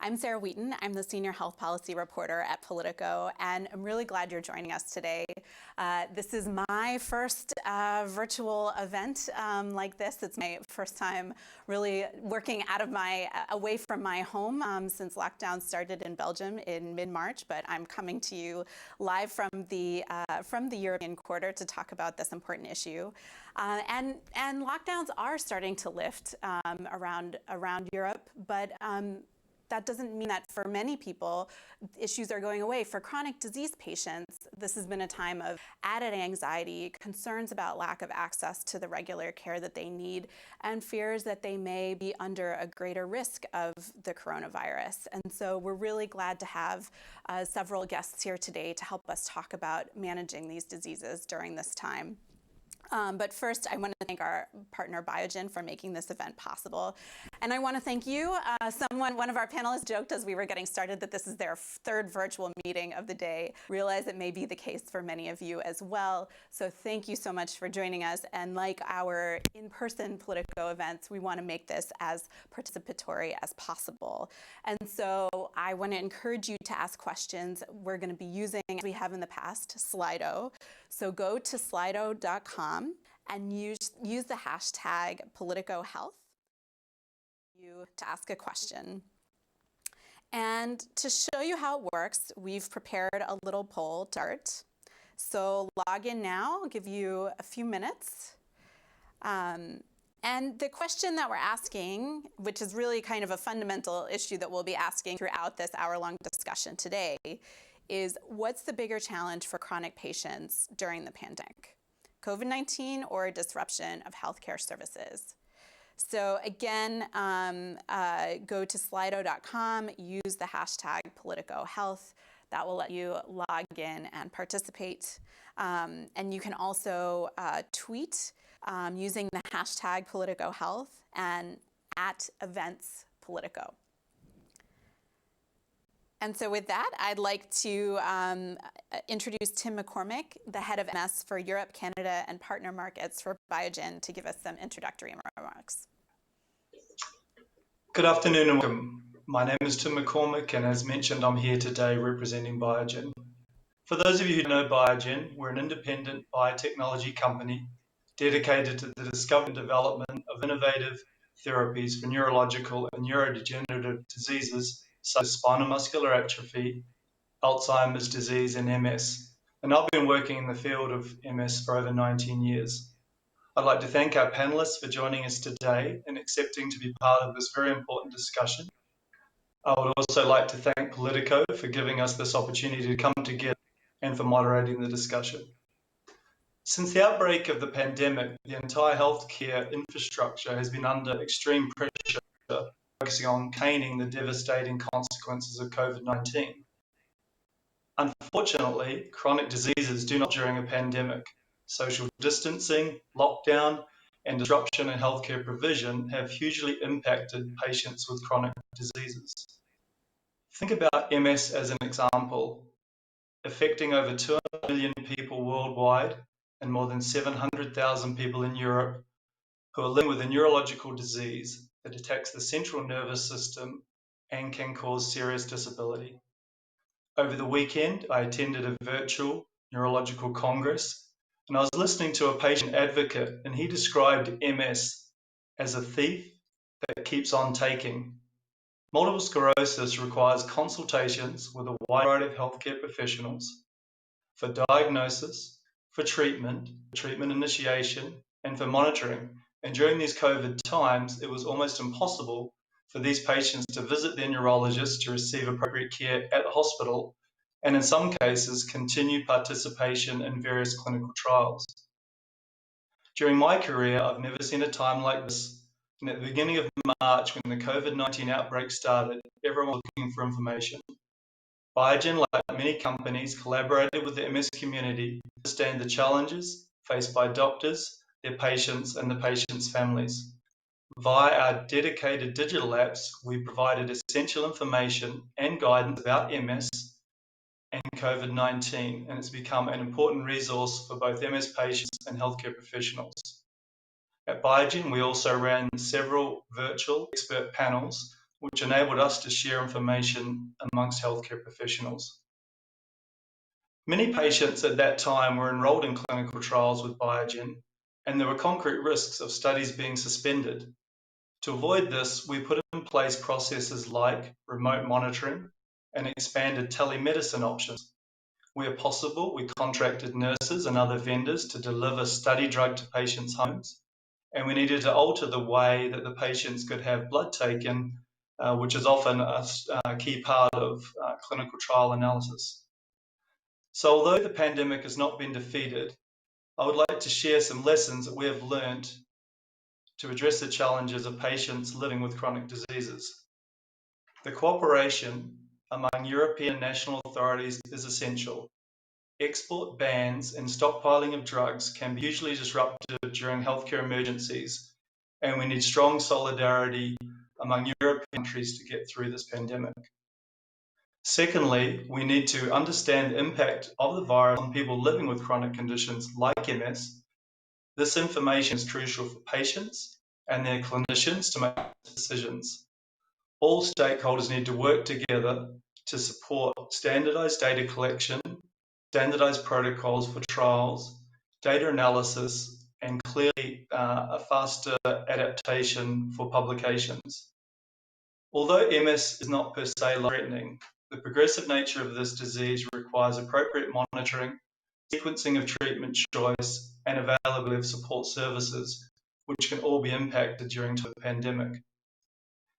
I'm Sarah Wheaton. I'm the Senior Health Policy Reporter at Politico, and I'm really glad you're joining us today. This is my first virtual event like this. It's my first time really working away from my home since lockdown started in Belgium in mid-March, but I'm coming to you live from the European quarter to talk about this important issue. And lockdowns are starting to lift around Europe, but that doesn't mean that for many people, issues are going away. For chronic disease patients, this has been a time of added anxiety, concerns about lack of access to the regular care that they need, and fears that they may be under a greater risk of the coronavirus. And so we're really glad to have several guests here today to help us talk about managing these diseases during this time. But first, I want to thank our partner Biogen for making this event possible. And I want to thank you. One of our panelists joked as we were getting started that this is their third virtual meeting of the day. Realize it may be the case for many of you as well. So thank you so much for joining us. And like our in-person Politico events, we want to make this as participatory as possible. And so I want to encourage you to ask questions. We're going to be using, as we have in the past, Slido. So go to slido.com and use the hashtag PoliticoHealth to ask a question. And to show you how it works, we've prepared a little poll to start. So log in now. I'll give you a few minutes. And the question that we're asking, which is really kind of a fundamental issue that we'll be asking throughout this hour-long discussion today, is what's the bigger challenge for chronic patients during the pandemic? COVID-19 or disruption of healthcare services? So again, go to slido.com, use the hashtag PoliticoHealth. That will let you log in and participate. And you can also tweet using the hashtag PoliticoHealth and @eventspolitico. And so with that, I'd like to introduce Tim Mccormick, the head of MS for Europe, Canada, and partner markets for Biogen, to give us some introductory remarks. Good afternoon and welcome. My name is Tim Mccormick, and as mentioned, I'm here today representing Biogen. For those of you who know Biogen, we're an independent biotechnology company dedicated to the discovery and development of innovative therapies for neurological and neurodegenerative diseases such as spinal muscular atrophy, Alzheimer's disease, and MS. And I've been working in the field of MS for over 19 years. I'd like to thank our panelists for joining us today and accepting to be part of this very important discussion. I would also like to thank Politico for giving us this opportunity to come together and for moderating the discussion. Since the outbreak of the pandemic, the entire healthcare infrastructure has been under extreme pressure, focusing on containing the devastating consequences of COVID-19. Unfortunately, chronic diseases do not during a pandemic. Social distancing, lockdown, and disruption in healthcare provision have hugely impacted patients with chronic diseases. Think about MS as an example, affecting over 200 million people worldwide and more than 700,000 people in Europe who are living with a neurological disease that attacks the central nervous system and can cause serious disability. Over the weekend, I attended a virtual neurological congress, and I was listening to a patient advocate, and he described MS as a thief that keeps on taking. Multiple sclerosis requires consultations with a wide variety of healthcare professionals for diagnosis, for treatment initiation, and for monitoring. And during these COVID times, it was almost impossible for these patients to visit their neurologist to receive appropriate care at the hospital, and in some cases, continue participation in various clinical trials. During my career, I've never seen a time like this. And at the beginning of March, when the COVID-19 outbreak started, everyone was looking for information. Biogen, like many companies, collaborated with the MS community to understand the challenges faced by doctors, their patients, and the patients' families. Via our dedicated digital apps, we provided essential information and guidance about MS and COVID-19, and it's become an important resource for both MS patients and healthcare professionals. At Biogen, we also ran several virtual expert panels which enabled us to share information amongst healthcare professionals. Many patients at that time were enrolled in clinical trials with Biogen, and there were concrete risks of studies being suspended. To avoid this, we put in place processes like remote monitoring and expanded telemedicine options. Where possible, we contracted nurses and other vendors to deliver study drug to patients' homes, and we needed to alter the way that the patients could have blood taken, which is often a key part of clinical trial analysis. So although the pandemic has not been defeated, I would like to share some lessons that we have learned to address the challenges of patients living with chronic diseases. The cooperation among European national authorities is essential. Export bans and stockpiling of drugs can be hugely disruptive during healthcare emergencies, and we need strong solidarity among European countries to get through this pandemic. Secondly, we need to understand the impact of the virus on people living with chronic conditions like MS. This information is crucial for patients and their clinicians to make decisions. All stakeholders need to work together to support standardized data collection, standardized protocols for trials, data analysis, and clearly a faster adaptation for publications. Although MS is not per se life-threatening, the progressive nature of this disease requires appropriate monitoring, sequencing of treatment choice, and availability of support services, which can all be impacted during the pandemic.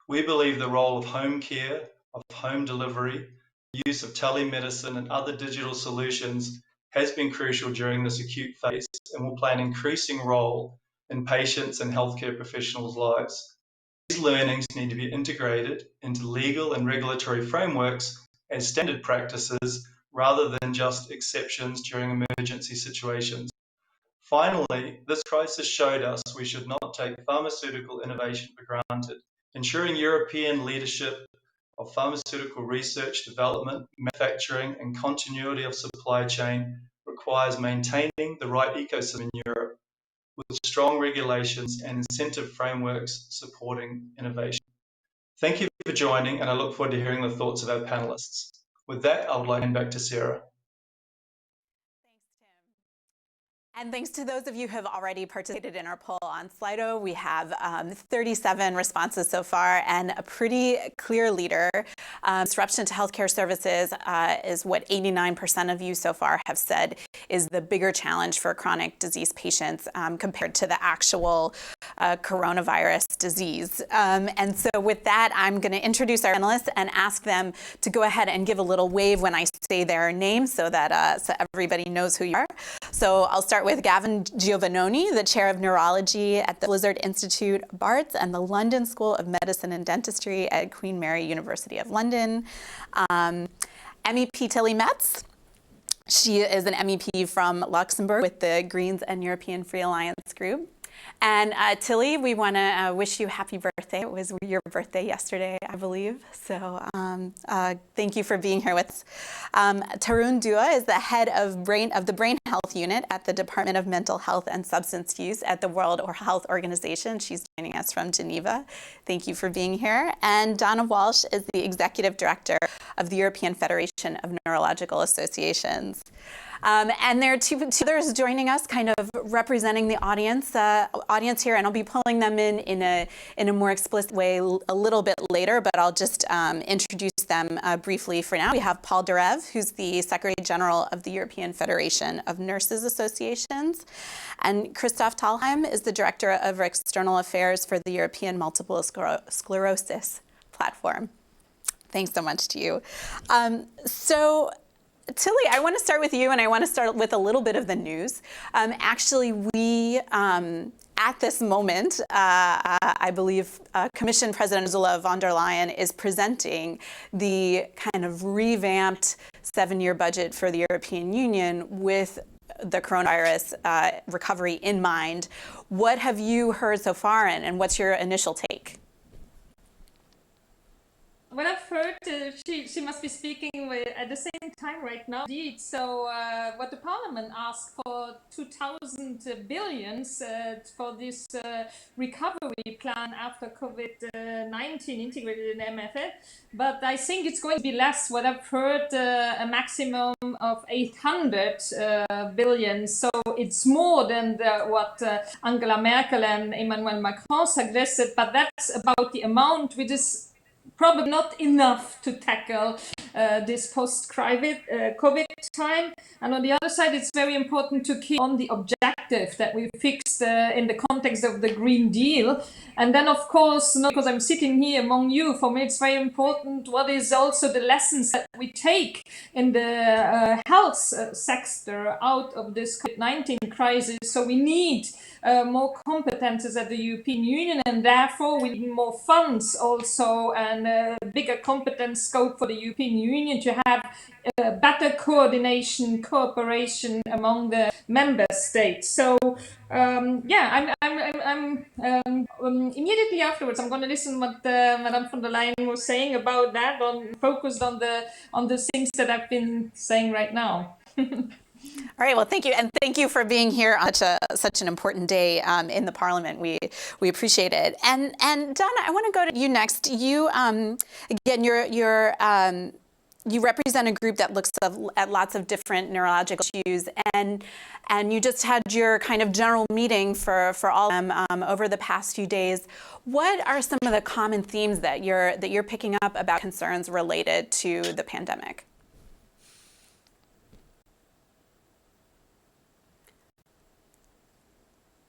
We believe the role of home care, of home delivery, the use of telemedicine and other digital solutions has been crucial during this acute phase and will play an increasing role in patients' and healthcare professionals' lives. These learnings need to be integrated into legal and regulatory frameworks as standard practices rather than just exceptions during emergency situations. Finally, this crisis showed us we should not take pharmaceutical innovation for granted. Ensuring European leadership of pharmaceutical research, development, manufacturing, and continuity of supply chain requires maintaining the right ecosystem in Europe, with strong regulations and incentive frameworks supporting innovation. Thank you for joining, and I look forward to hearing the thoughts of our panelists. With that, I would like to hand back to Sarah. And thanks to those of you who have already participated in our poll on Slido. We have 37 responses so far and a pretty clear leader. Disruption to healthcare services is what 89% of you so far have said is the bigger challenge for chronic disease patients compared to the actual coronavirus disease. And so with that, I'm going to introduce our panelists and ask them to go ahead and give a little wave when I say their name so that so everybody knows who you are. So I'll start with Gavin Giovannoni, the Chair of Neurology at the Blizzard Institute, Barts, and the London School of Medicine and Dentistry at Queen Mary University of London. MEP Tilly Metz. She is an MEP from Luxembourg with the Greens and European Free Alliance Group. And Tilly, we want to wish you happy birthday. It was your birthday yesterday, I believe. So thank you for being here with us. Tarun Dua is the head of the Brain Health Unit at the Department of Mental Health and Substance Use at the World Health Organization. She's joining us from Geneva. Thank you for being here. And Donna Walsh is the Executive Director of the European Federation of Neurological Associations. And there are two others joining us, kind of representing the audience here, and I'll be pulling them in a more explicit way a little bit later, but I'll just introduce them briefly for now. We have Paul Derev, who's the Secretary General of the European Federation of Nurses Associations, and Christoph Talheim is the Director of External Affairs for the European Multiple Sclerosis Platform. Thanks so much to you. So Tilly, I want to start with you, and I want to start with a little bit of the news. Actually, we, at this moment, I believe Commission President Ursula von der Leyen is presenting the kind of revamped 7-year budget for the European Union with the coronavirus recovery in mind. What have you heard so far, and what's your initial take? What I've heard she must be speaking at the same time right now. Indeed. So what the Parliament asked for 2,000 billions for this recovery plan after COVID-19 integrated in MFF, but I think it's going to be less. What I've heard, a maximum of 800 billion. So it's more than what Angela Merkel and Emmanuel Macron suggested, but that's about the amount which is probably not enough to tackle this post-COVID time. And on the other side, it's very important to keep on the objective that we fixed in the context of the Green Deal. And then, of course, not because I'm sitting here among you, for me it's very important what is also the lessons that we take in the health sector out of this COVID-19 crisis. So we need more competences at the European Union, and therefore we need more funds also, and a bigger competence scope for the European Union to have better coordination, cooperation among the member states. So yeah, I'm immediately afterwards I'm going to listen what Madame von der Leyen was saying about that, focused on the things that I've been saying right now. All right, well, thank you. And thank you for being here on such an important day in the Parliament. We appreciate it. And Donna, I want to go to you next. You, again, you represent a group that looks at lots of different neurological issues, and you just had your kind of general meeting for all of them over the past few days. What are some of the common themes that you're picking up about concerns related to the pandemic?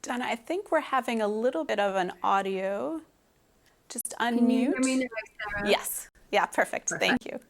Donna, I think we're having a little bit of an audio. Just unmute. Can you hear me now, Sarah? Yes. Yeah, perfect. Thank you.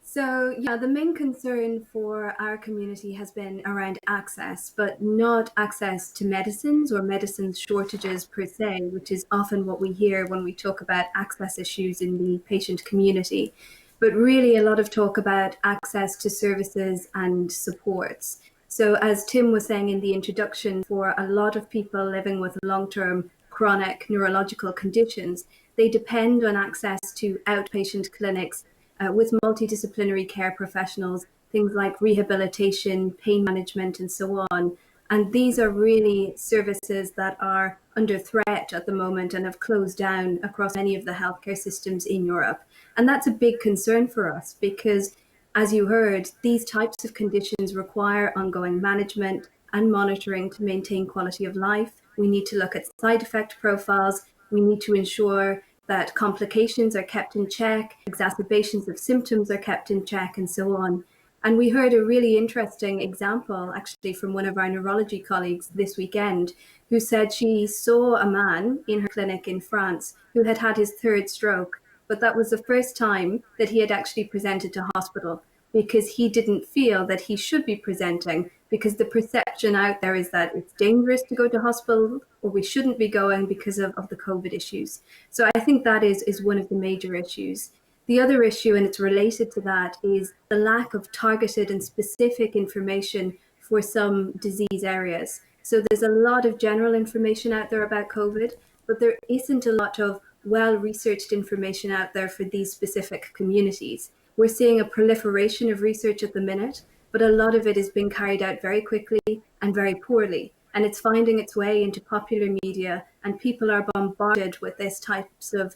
So, yeah, the main concern for our community has been around access, but not access to medicines or medicines shortages per se, which is often what we hear when we talk about access issues in the patient community. But really a lot of talk about access to services and supports. So as Tim was saying in the introduction, for a lot of people living with long-term chronic neurological conditions, they depend on access to outpatient clinics with multidisciplinary care professionals, things like rehabilitation, pain management, and so on. And these are really services that are under threat at the moment and have closed down across many of the healthcare systems in Europe. And that's a big concern for us because, as you heard, these types of conditions require ongoing management and monitoring to maintain quality of life. We need to look at side effect profiles. We need to ensure that complications are kept in check, exacerbations of symptoms are kept in check, and so on. And we heard a really interesting example, actually, from one of our neurology colleagues this weekend, who said she saw a man in her clinic in France who had had his third stroke, but that was the first time that he had actually presented to hospital because he didn't feel that he should be presenting, because the perception out there is that it's dangerous to go to hospital or we shouldn't be going because of the COVID issues. So I think that is one of the major issues. The other issue, and it's related to that, is the lack of targeted and specific information for some disease areas. So there's a lot of general information out there about COVID, but there isn't a lot of well-researched information out there for these specific communities. We're seeing a proliferation of research at the minute, but a lot of it is being carried out very quickly and very poorly. And it's finding its way into popular media, and people are bombarded with this types of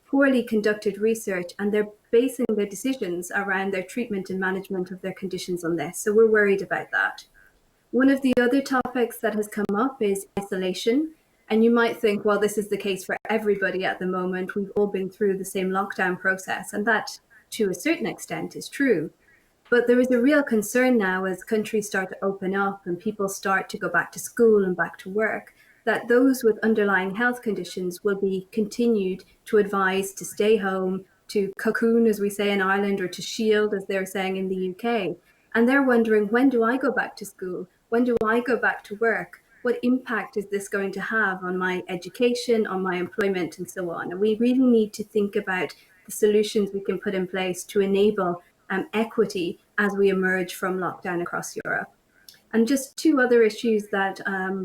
poorly conducted research, and they're basing their decisions around their treatment and management of their conditions on this. So we're worried about that. One of the other topics that has come up is isolation. And you might think, well, this is the case for everybody at the moment. We've all been through the same lockdown process, and that, to a certain extent, is true. But there is a real concern now as countries start to open up and people start to go back to school and back to work, that those with underlying health conditions will be continued to advise to stay home, to cocoon, as we say in Ireland, or to shield, as they're saying in the UK. And they're wondering, when do I go back to school? When do I go back to work? What impact is this going to have on my education, on my employment, and so on? And we really need to think about the solutions we can put in place to enable equity as we emerge from lockdown across Europe. And just two other issues that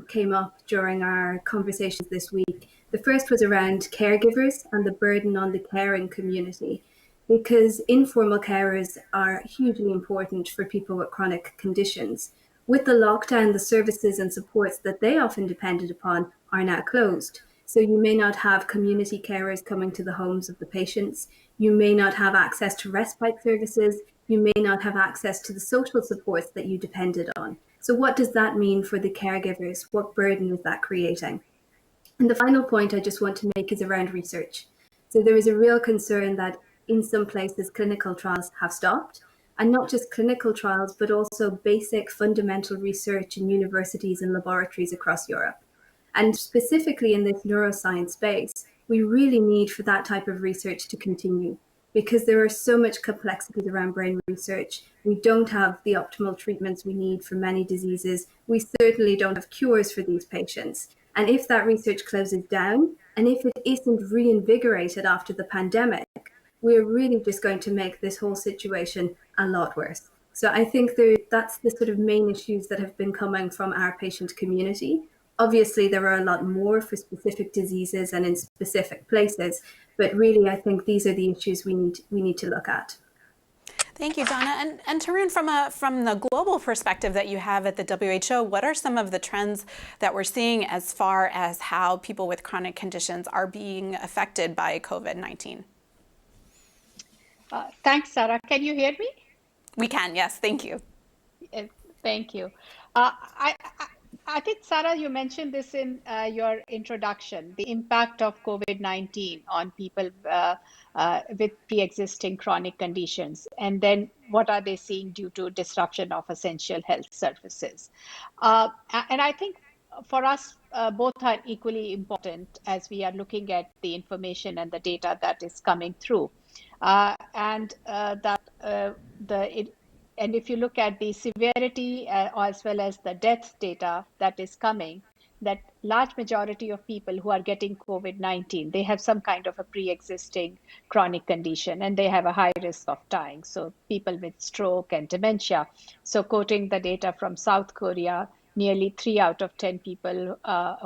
came up during our conversations this week. The first was around caregivers and the burden on the caring community. because informal carers are hugely important for people with chronic conditions. With the lockdown, the services and supports that they often depended upon are now closed. So you may not have community carers coming to the homes of the patients. You may not have access to respite services. You may not have access to the social supports that you depended on. So what does that mean for the caregivers? What burden is that creating? And the final point I just want to make is around research. So there is a real concern that in some places clinical trials have stopped, and not just clinical trials, but also basic fundamental research in universities and laboratories across Europe. And specifically in this neuroscience space, we really need for that type of research to continue because there are so much complexities around brain research. We don't have the optimal treatments we need for many diseases. We certainly don't have cures for these patients. And if that research closes down, and if it isn't reinvigorated after the pandemic, we're really just going to make this whole situation a lot worse. So I think that's the sort of main issues that have been coming from our patient community. Obviously, there are a lot more for specific diseases and in specific places, but really, I think these are the issues we need to look at. Thank you, Donna. And Tarun, from the global perspective that you have at the WHO, what are some of the trends that we're seeing as far as how people with chronic conditions are being affected by COVID-19? Thanks, Sarah. Can you hear me? We can, yes. Thank you. Thank you. I think, Sarah, you mentioned this in your introduction, the impact of COVID-19 on people with pre-existing chronic conditions, and then what are they seeing due to disruption of essential health services. And I think for us, both are equally important as we are looking at the information and the data that is coming through. And if you look at the severity as well as the death data that is coming, that large majority of people who are getting COVID-19, they have some kind of a pre-existing chronic condition and they have a high risk of dying. So people with stroke and dementia. So quoting the data from South Korea, nearly 3 out of 10 people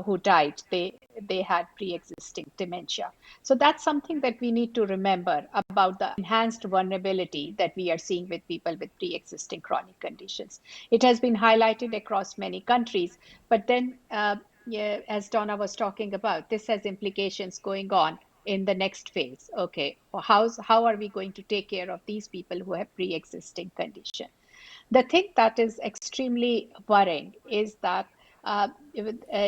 who died, they had pre-existing dementia. So that's something that we need to remember about the enhanced vulnerability that we are seeing with people with pre-existing chronic conditions. It has been highlighted across many countries, but then as Donna was talking about, this has implications going on in the next phase. Okay, how are we going to take care of these people who have pre-existing condition? The thing that is extremely worrying is that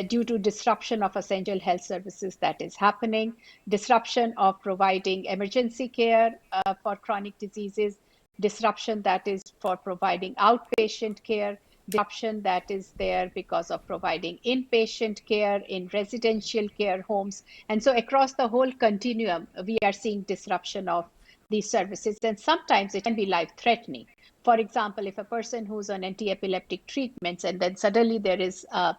due to disruption of essential health services that is happening, disruption of providing emergency care for chronic diseases, disruption that is for providing outpatient care, disruption that is there because of providing inpatient care in residential care homes. And so across the whole continuum, we are seeing disruption of these services, and sometimes it can be life-threatening. For example, if a person who's on anti-epileptic treatments and then suddenly there is the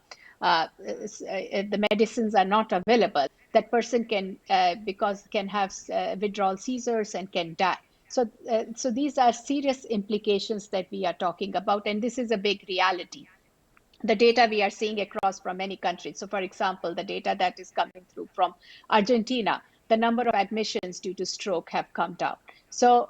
medicines are not available, that person can have withdrawal seizures and can die. So these are serious implications that we are talking about, and this is a big reality. The data we are seeing across from many countries. So, for example, the data that is coming through from Argentina, the number of admissions due to stroke have come down. So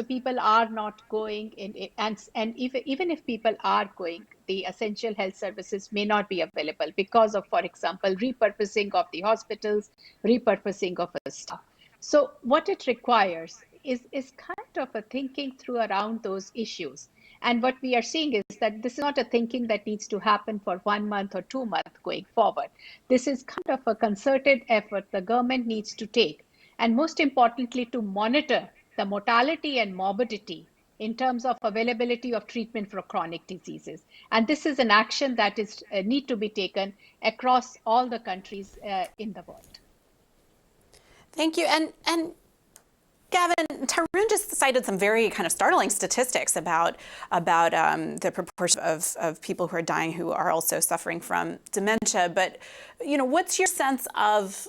people are not going in, and even if people are going, the essential health services may not be available because of, for example, repurposing of the hospitals, repurposing of the staff. So what it requires is kind of a thinking through around those issues. And what we are seeing is that this is not a thinking that needs to happen for 1 month or 2 months going forward. This is kind of a concerted effort the government needs to take. And most importantly, to monitor the mortality and morbidity in terms of availability of treatment for chronic diseases. And this is an action that is need to be taken across all the countries in the world. Thank you. And Gavin, Tarun just cited some very kind of startling statistics about the proportion of people who are dying who are also suffering from dementia. But, you know, what's your sense of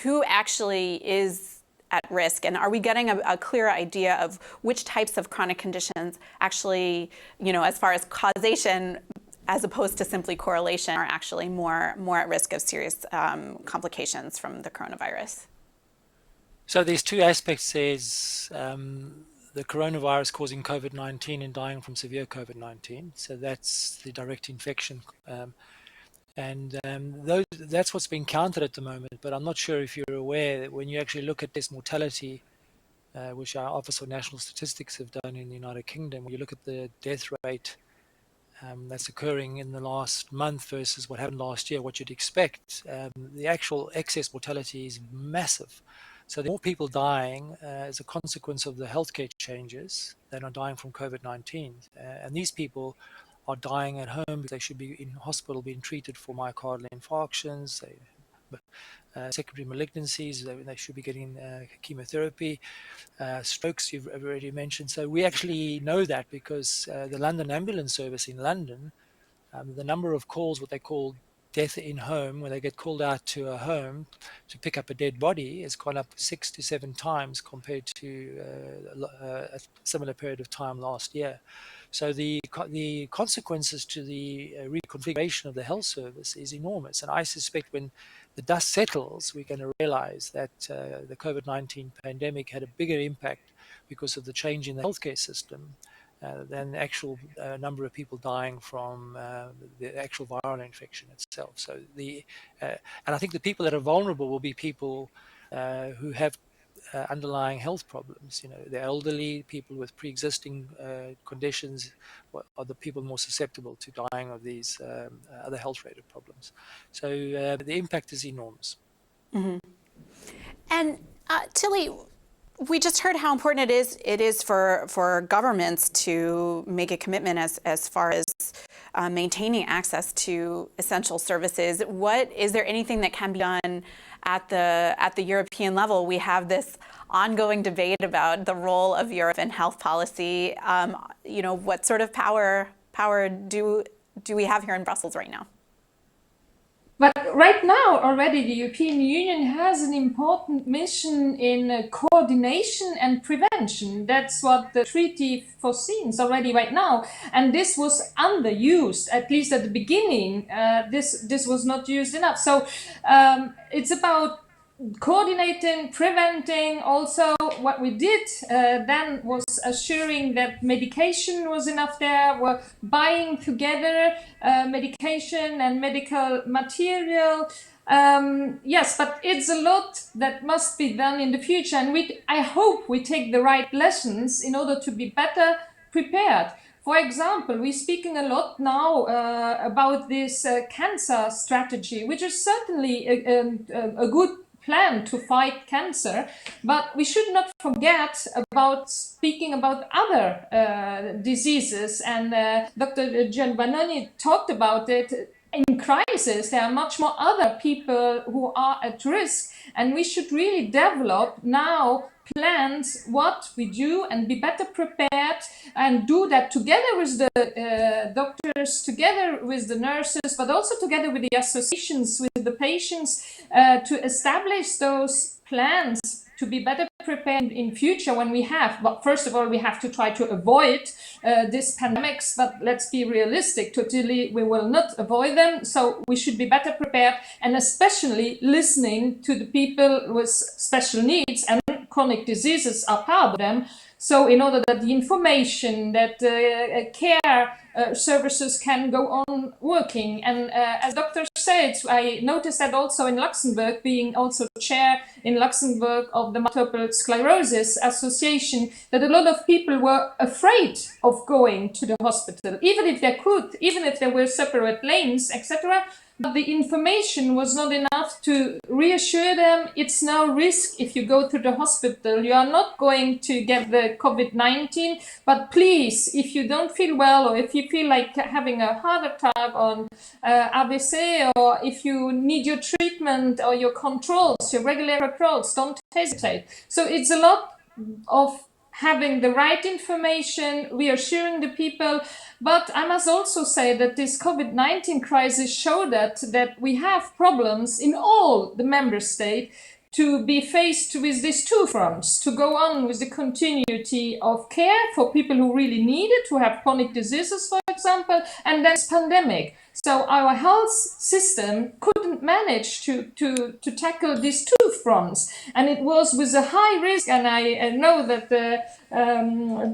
who actually is at risk? And are we getting a clear idea of which types of chronic conditions actually, you know, as far as causation, as opposed to simply correlation, are actually more at risk of serious complications from the coronavirus? So there's two aspects. There's the coronavirus causing COVID-19 and dying from severe COVID-19. So that's the direct infection. That's what's being counted at the moment. But I'm not sure if you're aware that when you actually look at this mortality, which our Office for National Statistics have done in the United Kingdom, when you look at the death rate that's occurring in the last month versus what happened last year, what you'd expect, the actual excess mortality is massive. So there are more people dying as a consequence of the healthcare changes than are dying from COVID-19. And these people are dying at home because they should be in hospital being treated for myocardial infarctions, secondary malignancies, they should be getting chemotherapy, strokes you've already mentioned. So we actually know that because the London Ambulance Service in London, the number of calls, what they call death in home, when they get called out to a home to pick up a dead body, has gone up 6 to 7 times compared to a similar period of time last year. So the consequences to the reconfiguration of the health service is enormous. And I suspect when the dust settles, we're going to realize that the COVID-19 pandemic had a bigger impact because of the change in the healthcare system than the actual number of people dying from the actual viral infection itself. So and I think the people that are vulnerable will be people who have underlying health problems. The elderly, people with pre-existing conditions are the people more susceptible to dying of these other health-related problems. So the impact is enormous. Mm-hmm. And Tilly, we just heard how important it is for governments to make a commitment as far as maintaining access to essential services. Is there anything that can be done at the European level? We have this ongoing debate about the role of Europe in health policy. What sort of power do we have here in Brussels right now? But right now, already the European Union has an important mission in coordination and prevention. That's what the treaty foresees already right now. And this was underused, at least at the beginning. This was not used enough. So it's about coordinating, preventing. Also, what we did then was assuring that medication was enough there. We're buying together medication and medical material. Yes, but it's a lot that must be done in the future. And I hope we take the right lessons in order to be better prepared. For example, we're speaking a lot now about this cancer strategy, which is certainly a good plan to fight cancer, but we should not forget about speaking about other diseases, and Dr. Giovanni talked about it. In crisis, there are much more other people who are at risk, and we should really develop now plans what we do and be better prepared, and do that together with the doctors, together with the nurses, but also together with the associations, with the patients, to establish those plans to be better prepared in future when we have. But first of all, we have to try to avoid these pandemics, but let's be realistic. Totally, we will not avoid them. So we should be better prepared, and especially listening to the people with special needs, and chronic diseases are part of them. So in order that the information, that care services can go on working. And as Dr. said, I noticed that also in Luxembourg, being also chair in Luxembourg of the Multiple Sclerosis Association, that a lot of people were afraid of going to the hospital, even if they could, even if there were separate lanes, etc. But the information was not enough to reassure them. It's no risk if you go to the hospital. You are not going to get the COVID-19, but please, if you don't feel well, or if you feel like having a heart attack on AVC, or if you need your treatment or your controls, your regular controls, don't hesitate. So it's a lot of having the right information, reassuring the people. But I must also say that this COVID-19 crisis showed that we have problems in all the member states to be faced with these two fronts, to go on with the continuity of care for people who really need it, who have chronic diseases, for example, and then this pandemic. So our health system couldn't manage to tackle these two fronts. And it was with a high risk, and I know that the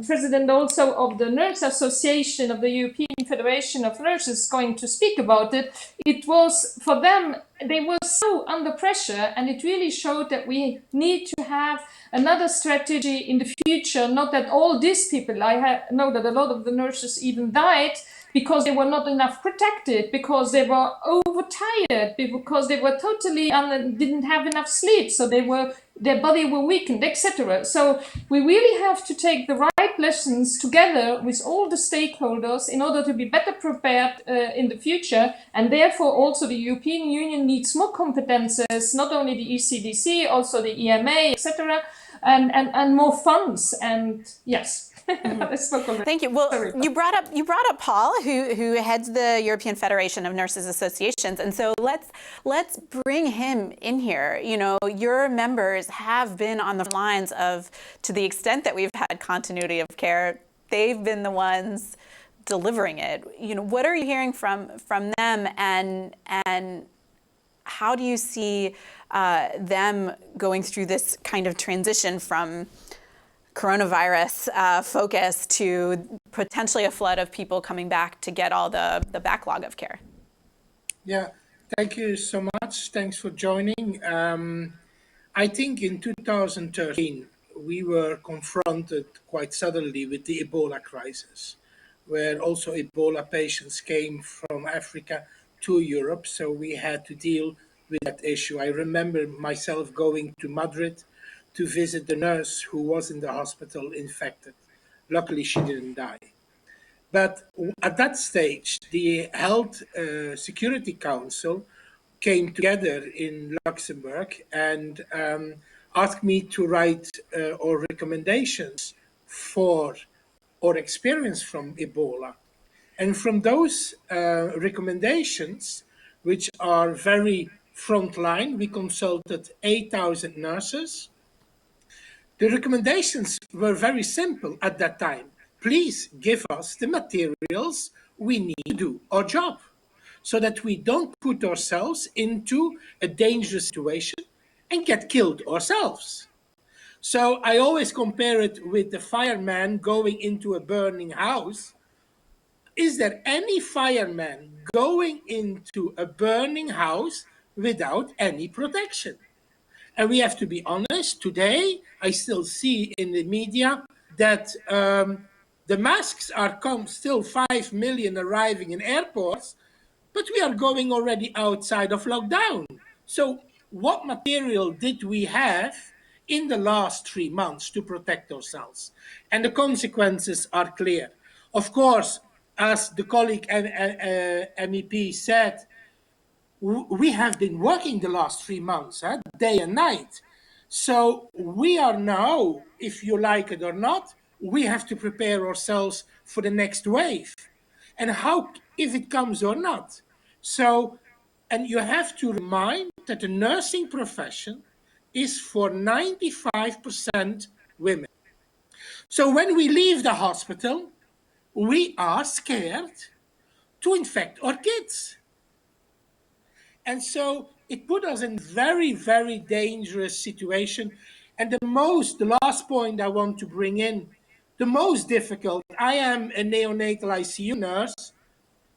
president also of the Nurse Association of the European Federation of Nurses is going to speak about it. It was, for them, they were so under pressure, and it really showed that we need to have another strategy in the future. Not that all these people, I know that a lot of the nurses even died because they were not enough protected, because they were overtired, because they were totally didn't have enough sleep, so their body were weakened, etc. So we really have to take the right lessons together with all the stakeholders in order to be better prepared in the future. And therefore also the European Union needs more competences, not only the ECDC, also the EMA, etc., and more funds. And yes. Thank you. Well, you brought up Paul, who heads the European Federation of Nurses Associations, and so let's bring him in here. You know, your members have been on the lines of, to the extent that we've had continuity of care, they've been the ones delivering it. You know, what are you hearing from them, and how do you see them going through this kind of transition from coronavirus focus to potentially a flood of people coming back to get all the backlog of care? Yeah, thank you so much. Thanks for joining. I think in 2013, we were confronted quite suddenly with the Ebola crisis, where also Ebola patients came from Africa to Europe. So we had to deal with that issue. I remember myself going to Madrid to visit the nurse who was in the hospital infected. Luckily, she didn't die. But at that stage, the Health Security Council came together in Luxembourg and asked me to write our recommendations for our experience from Ebola. And from those recommendations, which are very frontline, we consulted 8,000 nurses. The recommendations were very simple at that time. Please give us the materials we need to do our job so that we don't put ourselves into a dangerous situation and get killed ourselves. So I always compare it with the fireman going into a burning house. Is there any fireman going into a burning house without any protection? And we have to be honest, today I still see in the media that the masks are still 5 million arriving in airports, but we are going already outside of lockdown. So what material did we have in the last 3 months to protect ourselves? And the consequences are clear. Of course, as the colleague MEP said, we have been working the last 3 months, day and night. So we are now, if you like it or not, we have to prepare ourselves for the next wave. And how, if it comes or not. So, and you have to remind that the nursing profession is for 95% women. So when we leave the hospital, we are scared to infect our kids. And so it put us in very, very dangerous situation. And the last point I want to bring in, the most difficult, I am a neonatal ICU nurse.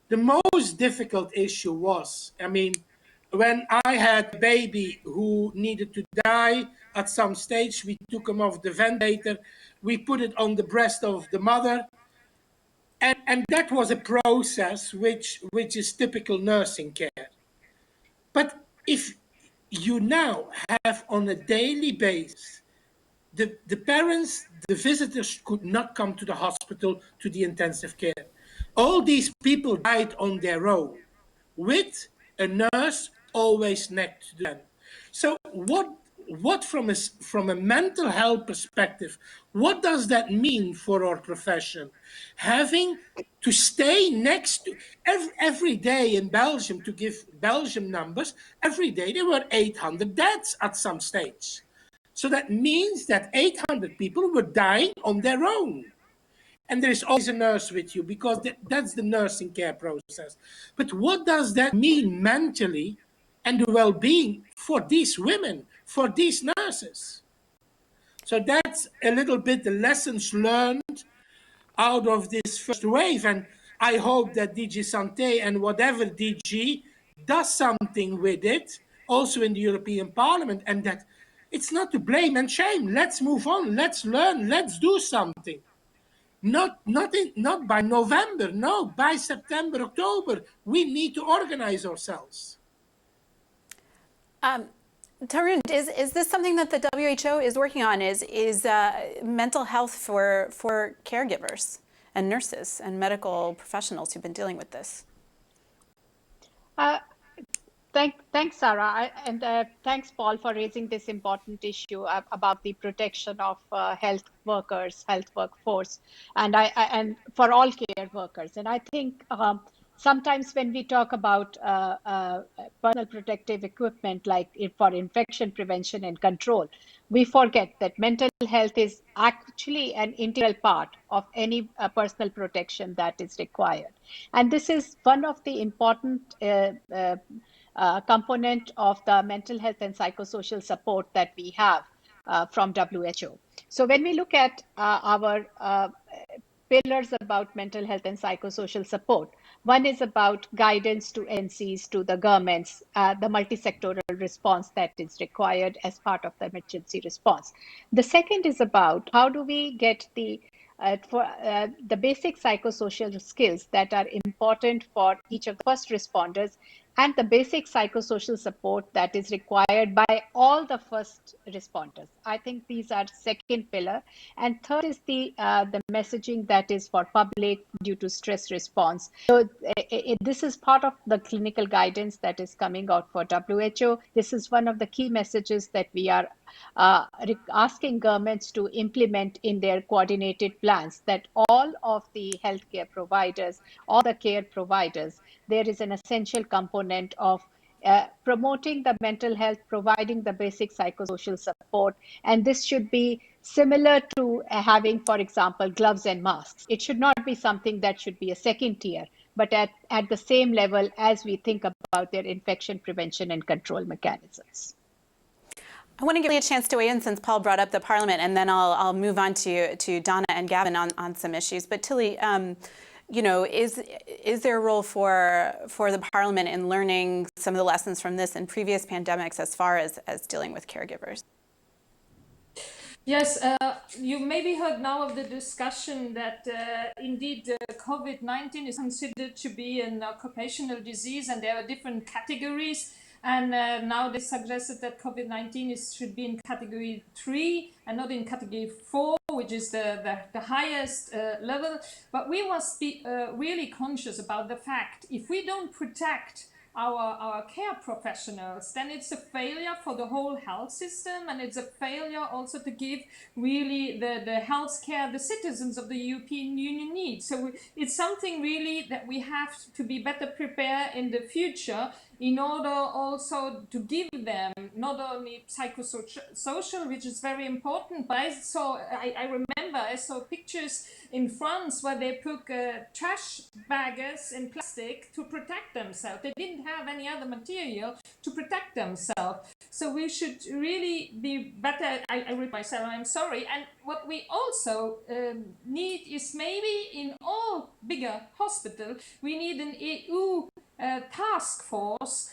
The most difficult issue was, when I had a baby who needed to die at some stage, we took him off the ventilator, we put it on the breast of the mother. And that was a process which is typical nursing care. But if you now have on a daily basis, the parents, the visitors could not come to the hospital, to the intensive care. All these people died on their own with a nurse always next to them. So what from a mental health perspective, what does that mean for our profession? Having to stay next to every day in Belgium, to give Belgium numbers, every day there were 800 deaths at some stage. So that means that 800 people were dying on their own. And there is always a nurse with you because that's the nursing care process. But what does that mean mentally and the well-being for these women, for these nurses. So that's a little bit the lessons learned out of this first wave. And I hope that DG Santé and whatever DG does something with it, also in the European Parliament, and that it's not to blame and shame. Let's move on. Let's learn. Let's do something. Not by November. No, by September, October. We need to organize ourselves. Tarun, is this something that the WHO is working on? Is mental health for caregivers and nurses and medical professionals who've been dealing with this? Thanks, Sarah, and thanks, Paul, for raising this important issue about the protection of health workers, health workforce, and for all care workers. And I think sometimes when we talk about personal protective equipment, like for infection prevention and control, we forget that mental health is actually an integral part of any personal protection that is required. And this is one of the important component of the mental health and psychosocial support that we have from WHO. So when we look at our pillars about mental health and psychosocial support, one is about guidance to agencies, to the governments, the multi-sectoral response that is required as part of the emergency response. The second is about how do we get the basic psychosocial skills that are important for each of the first responders, and the basic psychosocial support that is required by all the first responders. I think these are second pillar. And third is the messaging that is for public due to stress response. So this is part of the clinical guidance that is coming out for WHO. This is one of the key messages that we are asking governments to implement in their coordinated plans, that all of the healthcare providers, all the care providers, there is an essential component of promoting the mental health, providing the basic psychosocial support. And this should be similar to having, for example, gloves and masks. It should not be something that should be a second tier, but at the same level as we think about their infection prevention and control mechanisms. I want to give you a chance to weigh in since Paul brought up the Parliament, and then I'll move on to Donna and Gavin on some issues. But Tilly, you know, is there a role for the Parliament in learning some of the lessons from this and previous pandemics as far as dealing with caregivers? Yes, you maybe heard now of the discussion that indeed COVID-19 is considered to be an occupational disease, and there are different categories. And now they suggested that COVID-19 should be in category 3 and not in category 4, which is the highest level. But we must be really conscious about the fact, if we don't protect our care professionals, then it's a failure for the whole health system, and it's a failure also to give really the health care the citizens of the European Union need. So it's something really that we have to be better prepared in the future in order also to give them not only psychosocial, which is very important, but I remember I saw pictures in France where they put trash bags in plastic to protect themselves. They didn't have any other material to protect themselves. So we should really be better. I read myself, I'm sorry. And what we also need is maybe in all bigger hospitals, we need an EU task force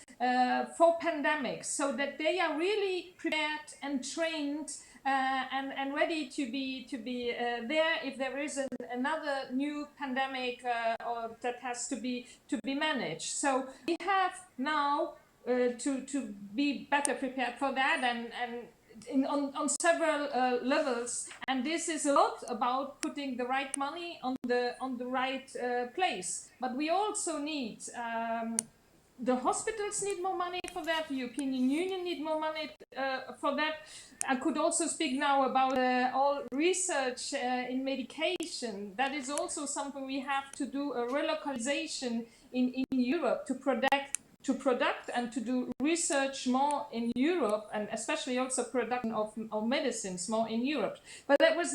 for pandemics, so that they are really prepared and trained and ready to be there if there is another new pandemic or that has to be managed. So we have now to be better prepared for that, and on several levels, and this is a lot about putting the right money on the right place. But we also need the hospitals need more money for that. The European Union need more money for that. I could also speak now about all research in medication. That is also something we have to do, a relocalization in Europe to product and to do research more in Europe, and especially also production of medicines more in Europe. But that was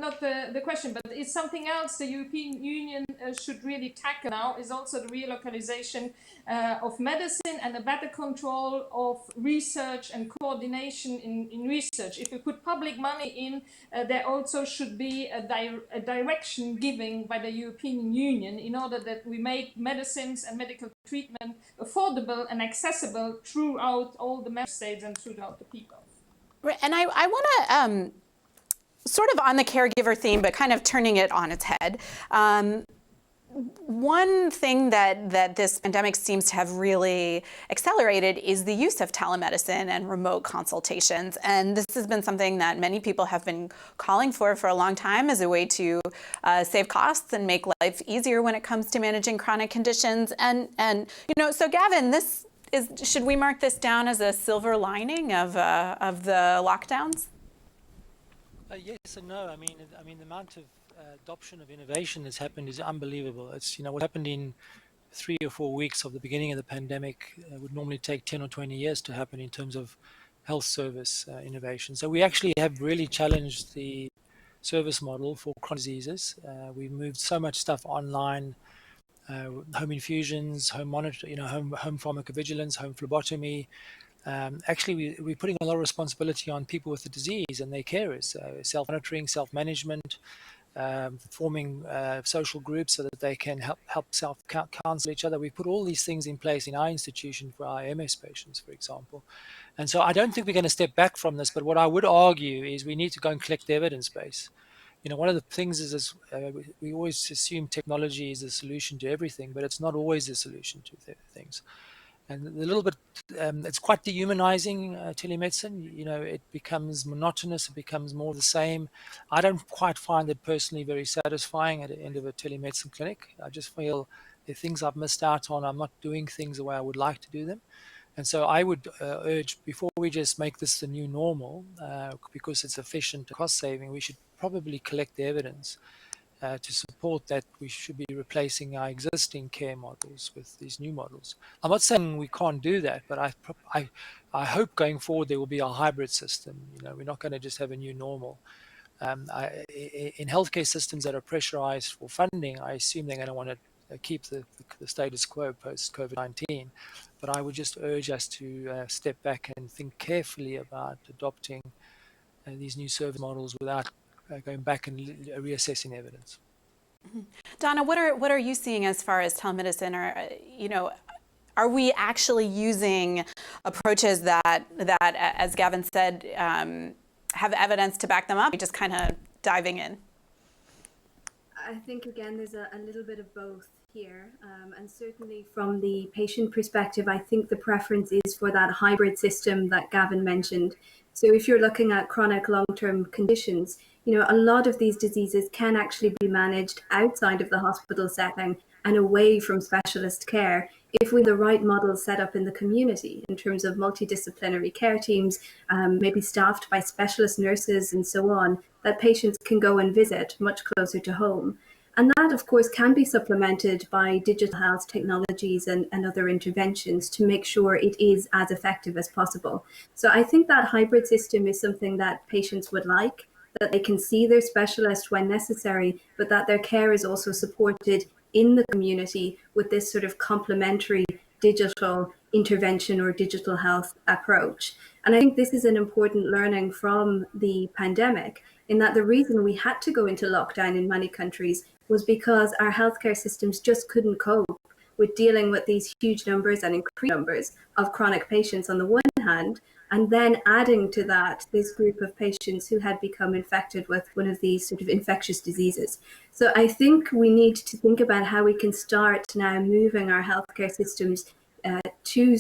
not the question, but it's something else the European Union should really tackle now, is also the relocalization of medicine and a better control of research and coordination in research. If we put public money in, there also should be a direction given by the European Union in order that we make medicines and medical treatment affordable and accessible throughout all the member states and throughout the people. Right, and I want to, sort of on the caregiver theme, but kind of turning it on its head. One thing that this pandemic seems to have really accelerated is the use of telemedicine and remote consultations. And this has been something that many people have been calling for a long time as a way to save costs and make life easier when it comes to managing chronic conditions. And so Gavin, should we mark this down as a silver lining of the lockdowns? Yes and no. I mean, the amount of adoption of innovation that's happened is unbelievable. It's, what happened in 3 or 4 weeks of the beginning of the pandemic would normally take 10 or 20 years to happen in terms of health service innovation. So we actually have really challenged the service model for chronic diseases. We moved so much stuff online, home infusions, home monitor, home pharmacovigilance, home phlebotomy. Actually, we're putting a lot of responsibility on people with the disease and their carers, self-monitoring, self-management, forming social groups so that they can help self-counsel each other. We put all these things in place in our institution for our MS patients, for example. And so I don't think we're going to step back from this, but what I would argue is we need to go and collect the evidence base. One of the things is we always assume technology is the solution to everything, but it's not always the solution to things. And a little bit, it's quite dehumanizing, telemedicine. It becomes monotonous, it becomes more the same. I don't quite find it personally very satisfying at the end of a telemedicine clinic. I just feel the things I've missed out on, I'm not doing things the way I would like to do them. And so I would urge, before we just make this the new normal, because it's efficient, cost saving, we should probably collect the evidence to support that we should be replacing our existing care models with these new models. I'm not saying we can't do that, but I hope going forward there will be a hybrid system. We're not going to just have a new normal. In healthcare systems that are pressurized for funding, I assume they're going to want to keep the status quo post-COVID-19. But I would just urge us to step back and think carefully about adopting these new service models without going back and reassessing evidence. Mm-hmm. Donna, what are you seeing as far as telemedicine? Or are we actually using approaches that as Gavin said, have evidence to back them up? Just kind of diving in. I think again there's a little bit of both here, and certainly from the patient perspective, I think the preference is for that hybrid system that Gavin mentioned. So if you're looking at chronic long-term conditions, a lot of these diseases can actually be managed outside of the hospital setting and away from specialist care if we have the right models set up in the community in terms of multidisciplinary care teams, maybe staffed by specialist nurses and so on, that patients can go and visit much closer to home. And that, of course, can be supplemented by digital health technologies and other interventions to make sure it is as effective as possible. So I think that hybrid system is something that patients would like, that they can see their specialist when necessary, but that their care is also supported in the community with this sort of complementary digital intervention or digital health approach. And I think this is an important learning from the pandemic, in that the reason we had to go into lockdown in many countries was because our healthcare systems just couldn't cope with dealing with these huge numbers and increased numbers of chronic patients on the one hand, and then adding to that this group of patients who had become infected with one of these sort of infectious diseases. So I think we need to think about how we can start now moving our healthcare systems to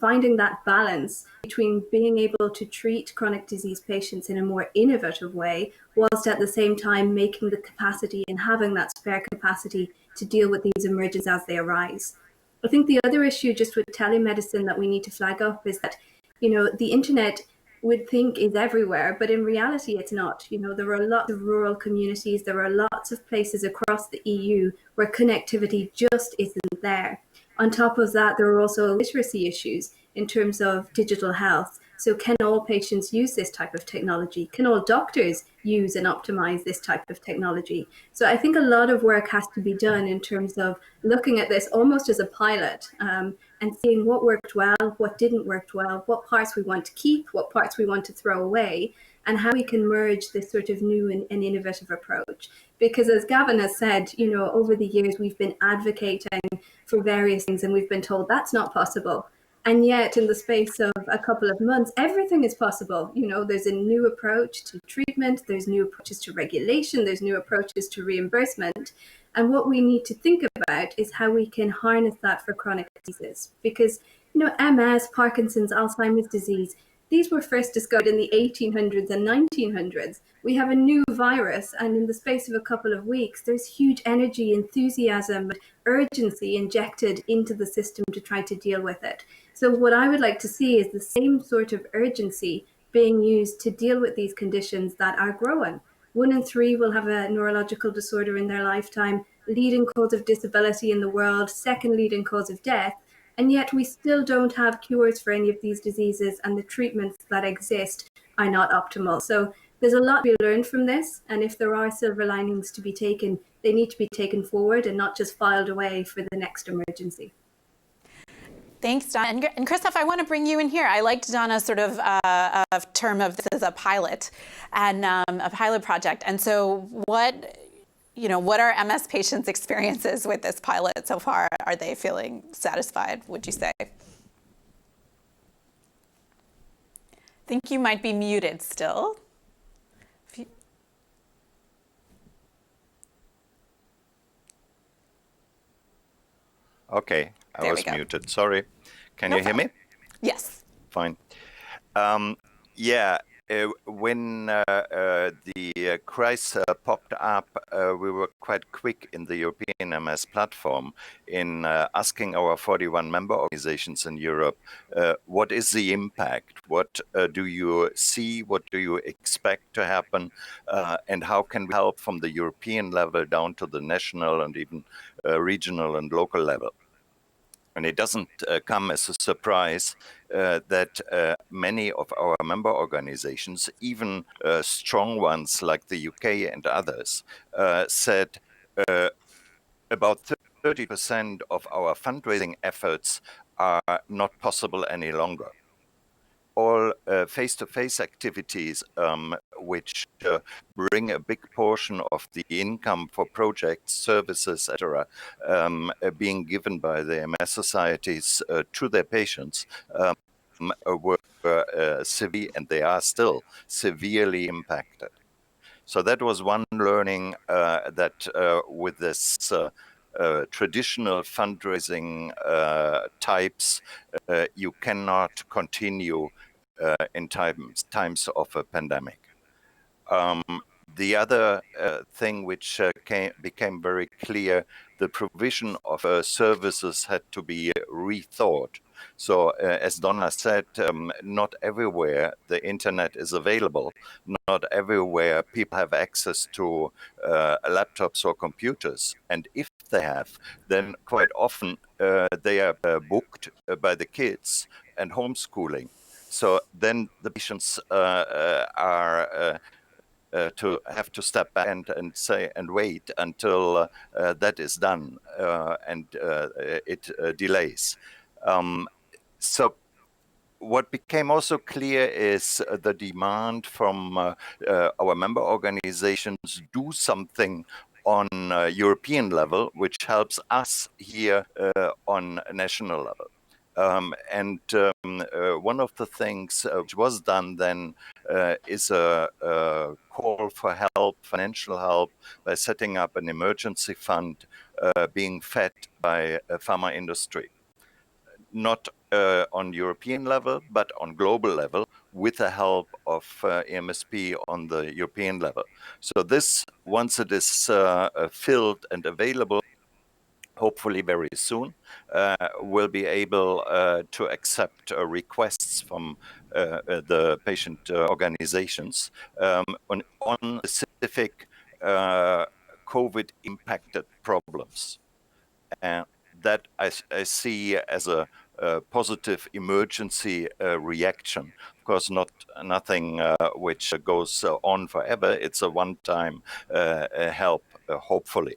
finding that balance between being able to treat chronic disease patients in a more innovative way, whilst at the same time making the capacity and having that spare capacity to deal with these emergencies as they arise. I think the other issue just with telemedicine that we need to flag up is that, the internet would think is everywhere, but in reality it's not. There are lots of rural communities, there are lots of places across the EU where connectivity just isn't there. On top of that, there are also literacy issues in terms of digital health. So can all patients use this type of technology? Can all doctors use and optimize this type of technology? So I think a lot of work has to be done in terms of looking at this almost as a pilot, and seeing what worked well, what didn't work well, what parts we want to keep, what parts we want to throw away, and how we can merge this sort of new and innovative approach. Because as Gavin has said, over the years, we've been advocating for various things and we've been told that's not possible. And yet, in the space of a couple of months, everything is possible. There's a new approach to treatment, there's new approaches to regulation, there's new approaches to reimbursement. And what we need to think about is how we can harness that for chronic diseases. Because, MS, Parkinson's, Alzheimer's disease, these were first discovered in the 1800s and 1900s. We have a new virus, and in the space of a couple of weeks, there's huge energy, enthusiasm, urgency injected into the system to try to deal with it. So what I would like to see is the same sort of urgency being used to deal with these conditions that are growing. 1 in 3 will have a neurological disorder in their lifetime, leading cause of disability in the world, second leading cause of death. And yet we still don't have cures for any of these diseases, and the treatments that exist are not optimal. So there's a lot to be learned from this. And if there are silver linings to be taken, they need to be taken forward and not just filed away for the next emergency. Thanks, Donna. And Christoph, I want to bring you in here. I liked Donna's sort of term of this as a pilot and a pilot project. And so what are MS patients' experiences with this pilot so far? Are they feeling satisfied, would you say? I think you might be muted still. Okay, I was muted. Sorry. Can you hear me? Yes. Fine. When the crisis popped up, we were quite quick in the European MS platform in asking our 41 member organizations in Europe, what is the impact? What do you see? What do you expect to happen? And how can we help from the European level down to the national and even regional and local level? And it doesn't come as a surprise that many of our member organizations, even strong ones like the UK and others, said about 30% of our fundraising efforts are not possible any longer. All face-to-face activities, which bring a big portion of the income for projects, services, etc., being given by the MS societies to their patients, were severe, and they are still severely impacted. So that was one learning, that with this traditional fundraising types, you cannot continue in times of a pandemic. The other thing which became very clear, the provision of services had to be rethought. So as Donna said, not everywhere the internet is available. Not everywhere people have access to laptops or computers. And if they have, then quite often they are booked by the kids and homeschooling. So then the patients are to have to step back and say and wait until that is done, and it delays. So what became also clear is the demand from our member organizations do something on European level, which helps us here on national level. One of the things which was done then is a call for help, financial help, by setting up an emergency fund being fed by pharma industry. Not on European level, but on global level, with the help of EMSP on the European level. So this, once it is filled and available, hopefully very soon, will be able to accept requests from the patient organizations on specific COVID-impacted problems. that I see as a positive emergency reaction. Of course, nothing which goes on forever. It's a one-time help, hopefully.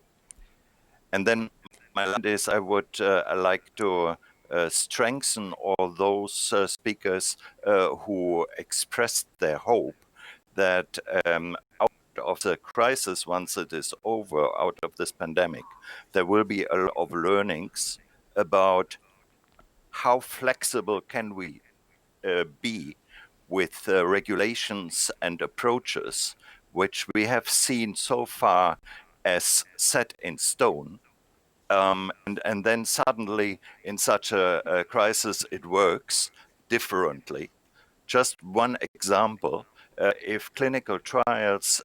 And then my last is I would like to strengthen all those speakers who expressed their hope that out of the crisis, once it is over, out of this pandemic, there will be a lot of learnings about how flexible can we be with regulations and approaches which we have seen so far as set in stone. And then suddenly in such a crisis, it works differently. Just one example, if clinical trials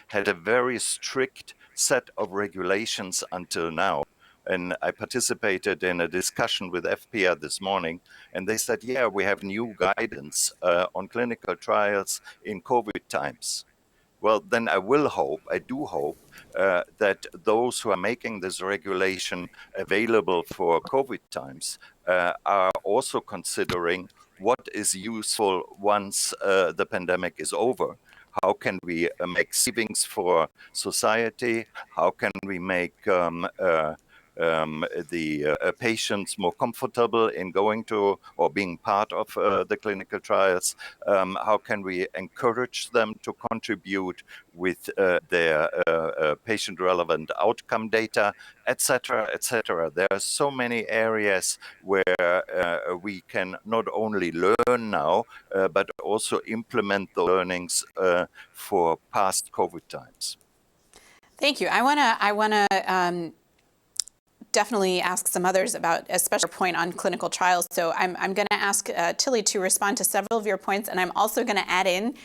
had a very strict set of regulations until now, and I participated in a discussion with FPR this morning, and they said, yeah, we have new guidance on clinical trials in COVID times. Well, then I do hope that those who are making this regulation available for COVID times are also considering what is useful once the pandemic is over. How can we make savings for society? How can we make the patients more comfortable in going to or being part of the clinical trials? How can we encourage them to contribute with their patient-relevant outcome data, etc., etc.? There are so many areas where we can not only learn now, but also implement the learnings for past COVID times. Thank you. I want to definitely ask some others about a special point on clinical trials. So I'm going to ask Tilly to respond to several of your points, and I'm also going to add in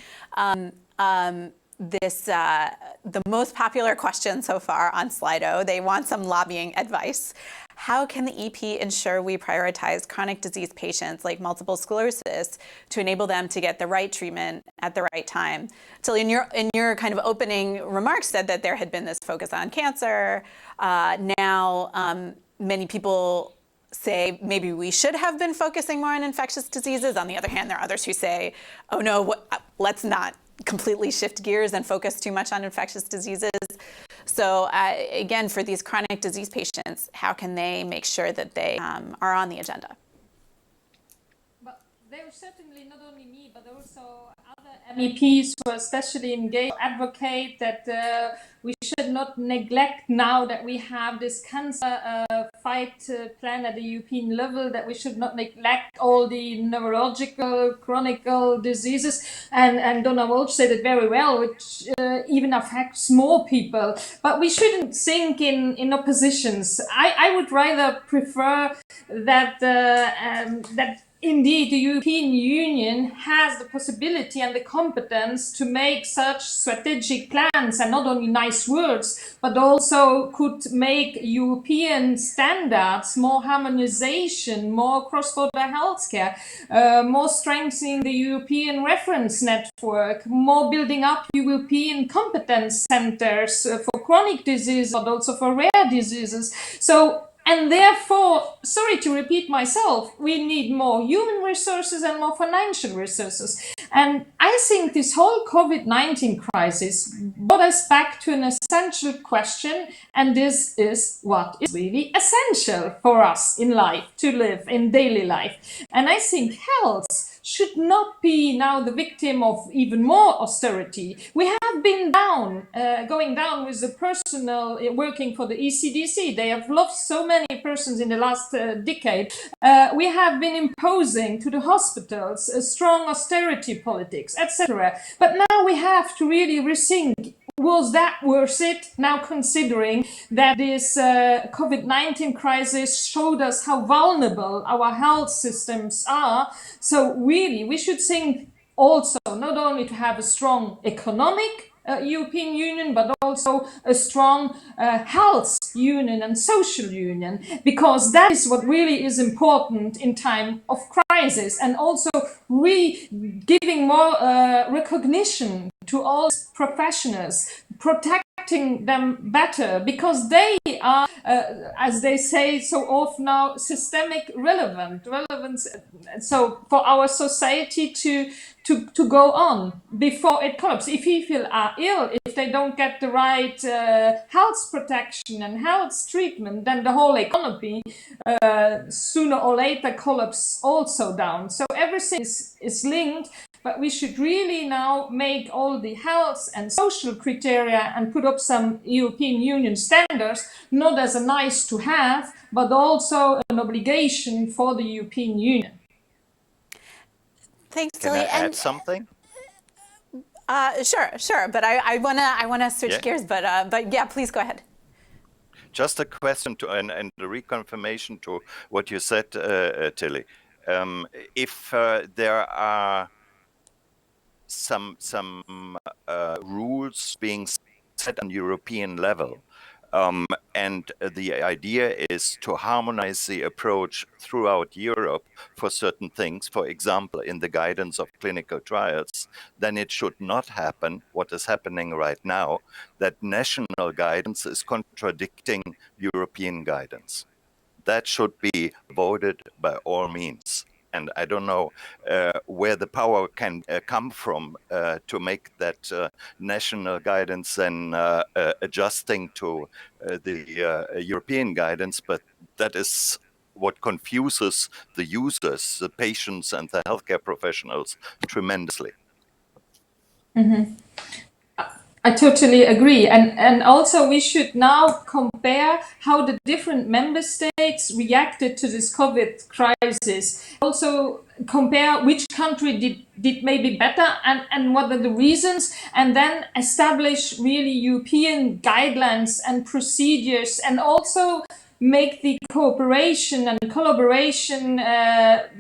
the most popular question so far on Slido. They want some lobbying advice. How can the EP ensure we prioritize chronic disease patients like multiple sclerosis to enable them to get the right treatment at the right time? Tilly, in your kind of opening remarks said that there had been this focus on cancer. Now many people say maybe we should have been focusing more on infectious diseases. On the other hand, there are others who say, oh no, let's not completely shift gears and focus too much on infectious diseases. So again, for these chronic disease patients, how can they make sure that they are on the agenda? But there is certainly not only me, but also other MEPs who are especially engaged, advocate that we should not neglect now that we have this cancer fight plan at the European level, that we should not neglect all the neurological, chronic diseases. And Donna Walsh said it very well, which even affects more people. But we shouldn't think in oppositions. I would rather prefer that that indeed the European Union has the possibility and the competence to make such strategic plans, and not only nice words, but also could make European standards, more harmonization, more cross-border healthcare, more strengthening the European reference network, more building up European competence centers for chronic disease, but also for rare diseases. And therefore, sorry to repeat myself, we need more human resources and more financial resources. And I think this whole COVID-19 crisis brought us back to an essential question, and this is what is really essential for us in life, to live in daily life. And I think health should not be now the victim of even more austerity. We have been going down with the personnel working for the ECDC. They have lost so many persons in the last decade. We have been imposing to the hospitals a strong austerity politics, etc. But now we have to really rethink, was that worth it? Now considering that this COVID-19 crisis showed us how vulnerable our health systems are. So really, we should think also not only to have a strong economic European Union, but also a strong health union and social union, because that is what really is important in time of crisis, and also giving more recognition to all professionals, protect them better because they are, as they say so often now, systemic relevance. So for our society to go on before it collapses. If people are ill, if they don't get the right health protection and health treatment, then the whole economy sooner or later collapse also down. So everything is linked. But we should really now make all the health and social criteria and put up some European Union standards, not as a nice to have, but also an obligation for the European Union. Thanks, Can Tilly. I add something? Sure. But I wanna switch gears. But yeah, please go ahead. Just a question to and a reconfirmation to what you said, Tilly. If there are some rules being set on European level, and the idea is to harmonize the approach throughout Europe for certain things, for example, in the guidance of clinical trials, then it should not happen, what is happening right now, that national guidance is contradicting European guidance. That should be avoided by all means. And I don't know where the power can come from to make that national guidance and adjusting to the European guidance, but that is what confuses the users, the patients, and the healthcare professionals tremendously. Mm-hmm. I totally agree. And also we should now compare how the different member states reacted to this COVID crisis. Also compare which country did maybe better and what are the reasons, and then establish really European guidelines and procedures, and also make the cooperation and collaboration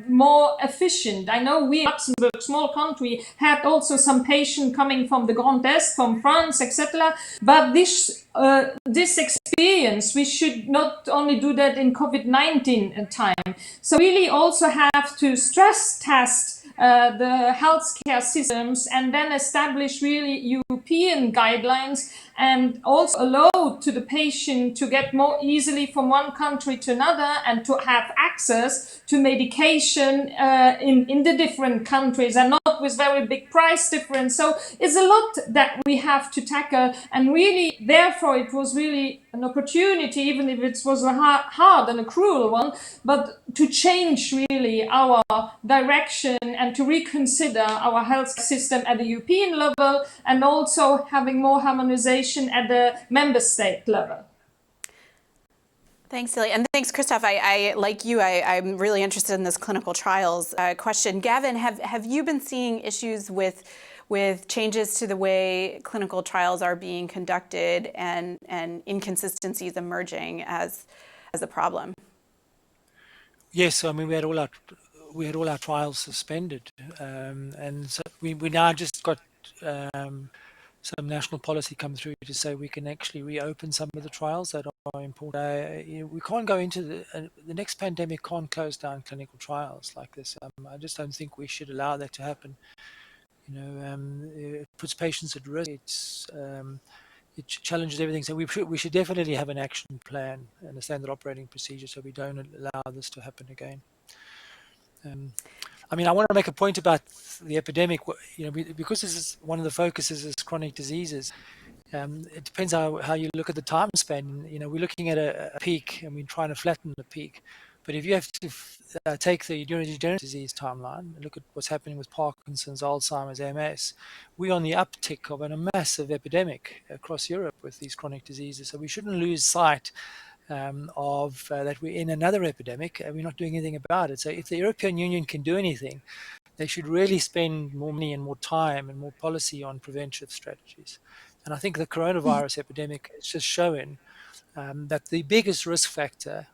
more efficient. I know we, Luxembourg, small country, had also some patient coming from the Grand Est, from France, etc. But this experience, we should not only do that in COVID-19 time. So really also have to stress test the healthcare systems and then establish really European guidelines, and also allow to the patient to get more easily from one country to another and to have access to medication in the different countries, and not with very big price difference. So it's a lot that we have to tackle, and really therefore it was really an opportunity, even if it was a hard and a cruel one, but to change really our direction and to reconsider our health system at the European level, and also having more harmonization at the member state level. Thanks, Tilly. And thanks, Christoph. I like you, I'm really interested in this clinical trials question. Gavin, have you been seeing issues with changes to the way clinical trials are being conducted and inconsistencies emerging as a problem? Yes, I mean we had all our trials suspended, and so we now just got some national policy come through to say we can actually reopen some of the trials that are important. We can't go into the next pandemic, can't close down clinical trials like this. I just don't think we should allow that to happen. It puts patients at risk. It challenges everything. So we should definitely have an action plan and a standard operating procedure so we don't allow this to happen again. I mean, I want to make a point about the epidemic, because this is one of the focuses is chronic diseases. It depends how you look at the time span. We're looking at a peak and we're trying to flatten the peak. But if you have to take the neurodegenerative disease timeline and look at what's happening with Parkinson's, Alzheimer's, MS, we're on the uptick of a massive epidemic across Europe with these chronic diseases. So we shouldn't lose sight of that we're in another epidemic and we're not doing anything about it. So if the European Union can do anything, they should really spend more money and more time and more policy on preventive strategies. And I think the coronavirus epidemic has just shown that the biggest risk factor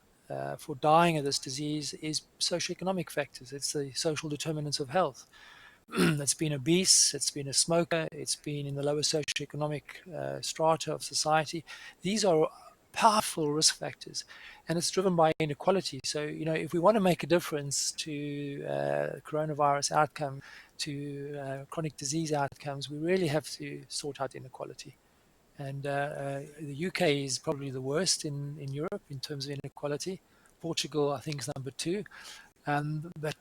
for dying of this disease is socioeconomic factors. It's the social determinants of health. It's been obese, it's been a smoker, it's been in the lower socioeconomic strata of society. These are powerful risk factors, and it's driven by inequality. So, if we want to make a difference to coronavirus outcome, to chronic disease outcomes, we really have to sort out inequality. And the UK is probably the worst in Europe in terms of inequality. Portugal, I think, is number two. But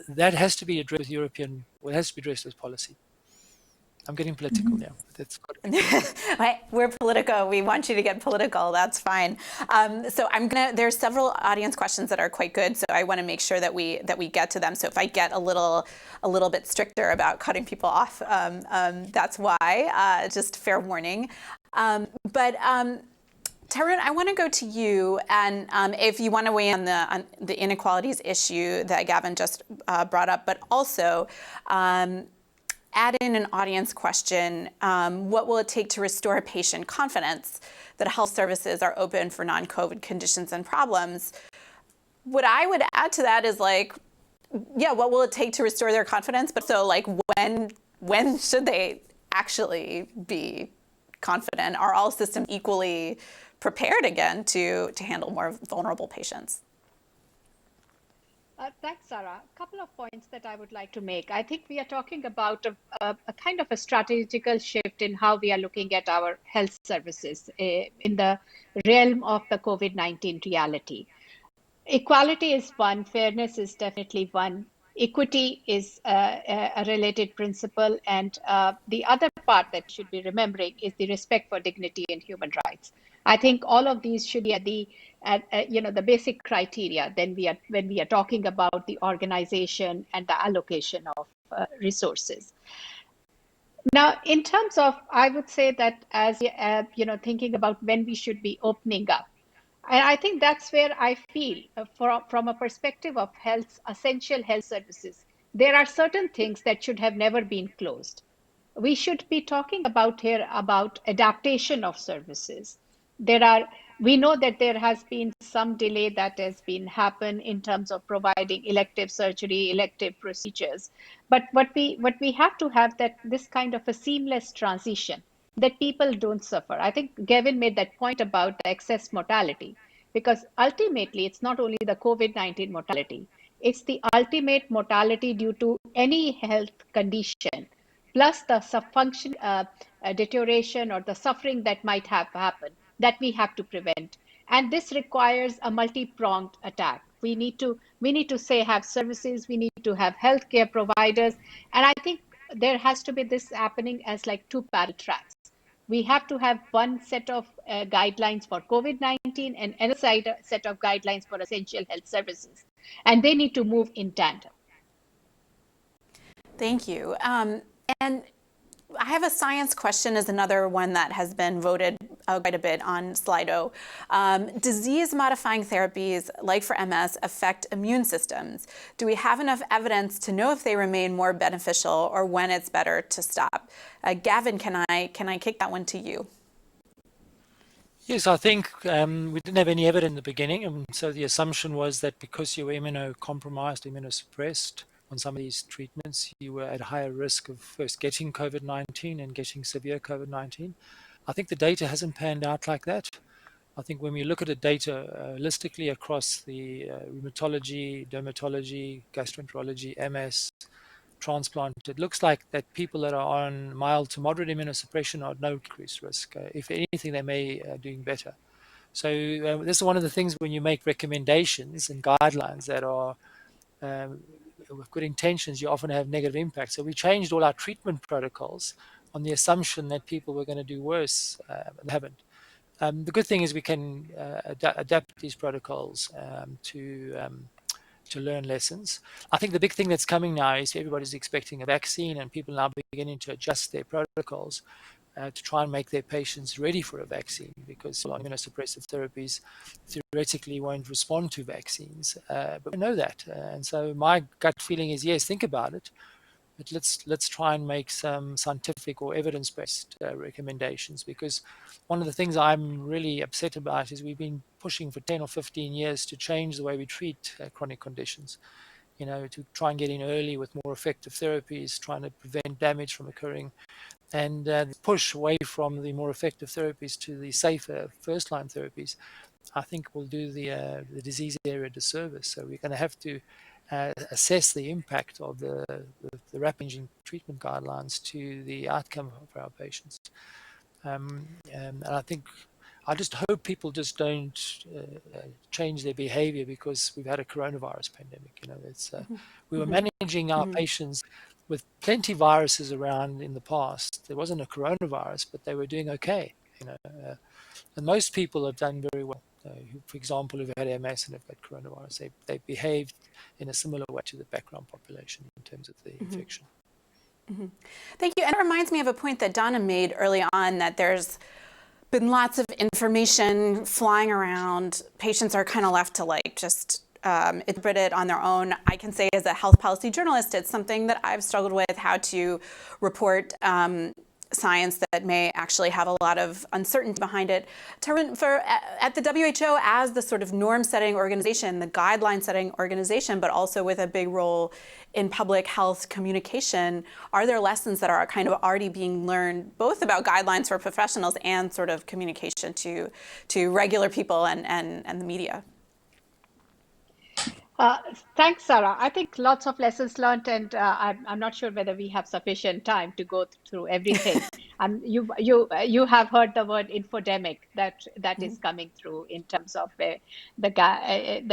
that has to be addressed with European, well, it has to be addressed with policy. I'm getting political now. That's got to be political. We're Politico. We want you to get political. That's fine. So there's several audience questions that are quite good. So I want to make sure that we get to them. So if I get a little bit stricter about cutting people off, that's why. Just fair warning. But Tarun, I want to go to you, and if you want to weigh in on the inequalities issue that Gavin just brought up, but also add in an audience question. What will it take to restore patient confidence that health services are open for non-COVID conditions and problems? What I would add to that is what will it take to restore their confidence? But so when should they actually be confident? Are all systems equally prepared again to handle more vulnerable patients? Thanks, Sarah. A couple of points that I would like to make. I think we are talking about a kind of a strategical shift in how we are looking at our health services in the realm of the COVID-19 reality. Equality is one, fairness is definitely one, equity is a related principle, and the other part that should be remembering is the respect for dignity and human rights. I think all of these should be the basic criteria when we are talking about the organization and the allocation of resources. Now, in terms of, I would say that as thinking about when we should be opening up, and I think that's where I feel, from a perspective of essential health services, there are certain things that should have never been closed. We should be talking about adaptation of services. We know that there has been some delay that has been happened in terms of providing elective surgery, elective procedures. But what we have to have that this kind of a seamless transition that people don't suffer. I think Gavin made that point about the excess mortality, because ultimately it's not only the COVID-19 mortality, it's the ultimate mortality due to any health condition, plus the function deterioration or the suffering that might have happened that we have to prevent. And this requires a multi-pronged attack. We need to say have services, we need to have healthcare providers, and I think there has to be this happening as like two parallel tracks. We have to have one set of guidelines for COVID-19 and another set of guidelines for essential health services, and they need to move in tandem. Thank you. And I have a science question as another one that has been voted quite a bit on Slido. Disease-modifying therapies, like for MS, affect immune systems. Do we have enough evidence to know if they remain more beneficial or when it's better to stop? Gavin, can I kick that one to you? Yes, I think we didn't have any evidence in the beginning, and so the assumption was that because you were immunocompromised, immunosuppressed on some of these treatments, you were at higher risk of first getting COVID-19 and getting severe COVID-19. I think the data hasn't panned out like that. I think when we look at the data holistically across the rheumatology, dermatology, gastroenterology, MS, transplant, it looks like that people that are on mild to moderate immunosuppression are at no increased risk. If anything, they may doing better. So this is one of the things when you make recommendations and guidelines that are with good intentions, you often have negative impacts. So we changed all our treatment protocols on the assumption that people were going to do worse and haven't. The good thing is we can adapt these protocols to learn lessons. I think the big thing that's coming now is everybody's expecting a vaccine, and people now beginning to adjust their protocols to try and make their patients ready for a vaccine, because immunosuppressive therapies theoretically won't respond to vaccines, but we know that. And so my gut feeling is, yes, think about it, but let's try and make some scientific or evidence-based recommendations, because one of the things I'm really upset about is we've been pushing for 10 or 15 years to change the way we treat chronic conditions, to try and get in early with more effective therapies, trying to prevent damage from occurring, and push away from the more effective therapies to the safer first-line therapies, I think will do the disease area a disservice. So we're going to have to assess the impact of the rapid changing treatment guidelines to the outcome of our patients. And I think I just hope people just don't change their behavior because we've had a coronavirus pandemic. It's we were managing our patients with plenty of viruses around in the past. There wasn't a coronavirus, but they were doing okay. And most people have done very well. For example, who've had MS and have got coronavirus, they behaved in a similar way to the background population in terms of the infection. Thank you. And it reminds me of a point that Donna made early on, that there's been lots of information flying around. Patients are kind of left to just interpret it on their own. I can say as a health policy journalist, it's something that I've struggled with, how to report science that may actually have a lot of uncertainty behind it. Tarun, at the WHO, as the sort of norm-setting organization, the guideline-setting organization, but also with a big role in public health communication, are there lessons that are kind of already being learned, both about guidelines for professionals and sort of communication to regular people and the media? Thanks, Sarah. I think lots of lessons learned, and I'm not sure whether we have sufficient time to go through everything. You have heard the word infodemic that is coming through in terms of the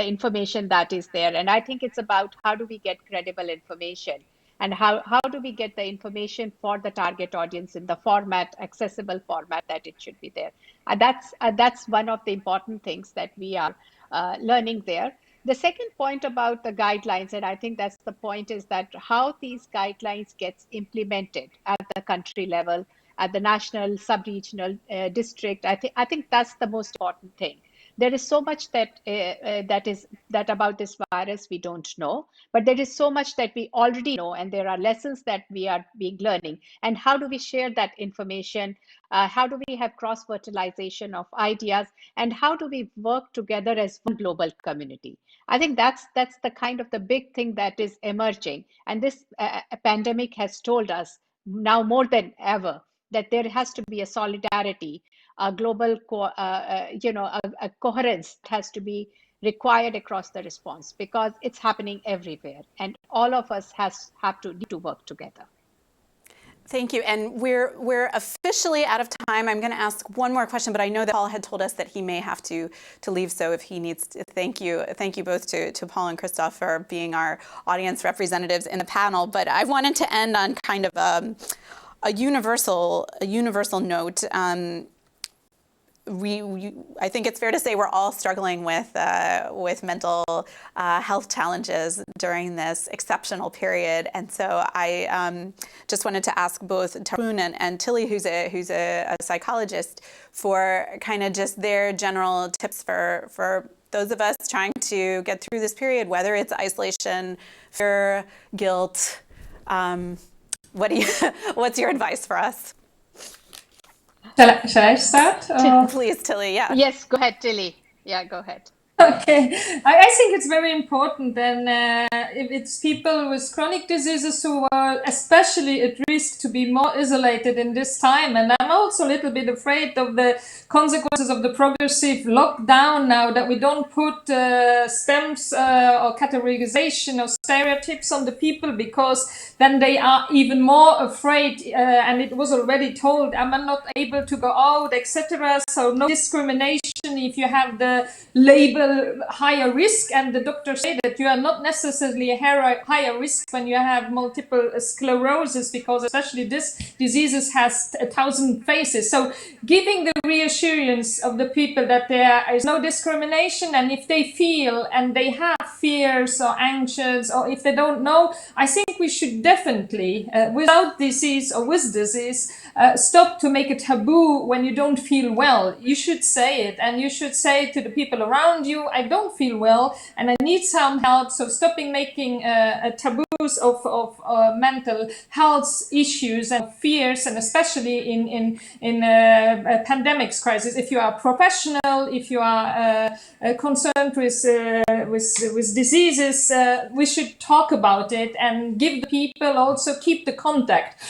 information that is there, and I think it's about how do we get credible information, and how do we get the information for the target audience in the accessible format that it should be there. That's one of the important things that we are learning there. The second point about the guidelines, and I think that's the point, is that how these guidelines gets implemented at the country level, at the national, sub-regional, district. I think that's the most important thing. There is so much that about this virus we don't know, but there is so much that we already know, and there are lessons that we are learning. And how do we share that information? How do we have cross-fertilization of ideas? And how do we work together as one global community? I think that's the kind of the big thing that is emerging. And this pandemic has told us now more than ever that there has to be a solidarity, a global, a coherence has to be required across the response, because it's happening everywhere, and all of us have to work together. Thank you. And we're officially out of time. I'm going to ask one more question, but I know that Paul had told us that he may have to leave. So if he needs to, thank you both to Paul and Christoph for being our audience representatives in the panel. But I wanted to end on kind of a universal note. I think it's fair to say we're all struggling with mental health challenges during this exceptional period, and so I just wanted to ask both Tarun and Tilly, who's a psychologist, for kind of just their general tips for those of us trying to get through this period, whether it's isolation, fear, guilt. What's your advice for us? Shall I start? Please, Tilly, yeah. Yes, go ahead, Tilly. Yeah, go ahead. Okay, I think it's very important, and if it's people with chronic diseases who are especially at risk to be more isolated in this time. And I'm also a little bit afraid of the consequences of the progressive lockdown now, that we don't put stems or categorization or stereotypes on the people, because then they are even more afraid, and it was already told, I'm not able to go out, etc. So no discrimination if you have the label higher risk, and the doctors say that you are not necessarily a higher risk when you have multiple sclerosis, because especially this disease has 1,000 faces. So giving the reassurance of the people that there is no discrimination, and if they feel and they have fears or anxious, or if they don't know, I think we should definitely, without disease or with disease, stop to make a taboo when you don't feel well. You should say it, and you should say to the people around you, I don't feel well and I need some help. So stopping making taboos of mental health issues and fears, and especially in a pandemic crisis. If you are a professional, if you are concerned with diseases, we should talk about it and give the people, also keep the contact.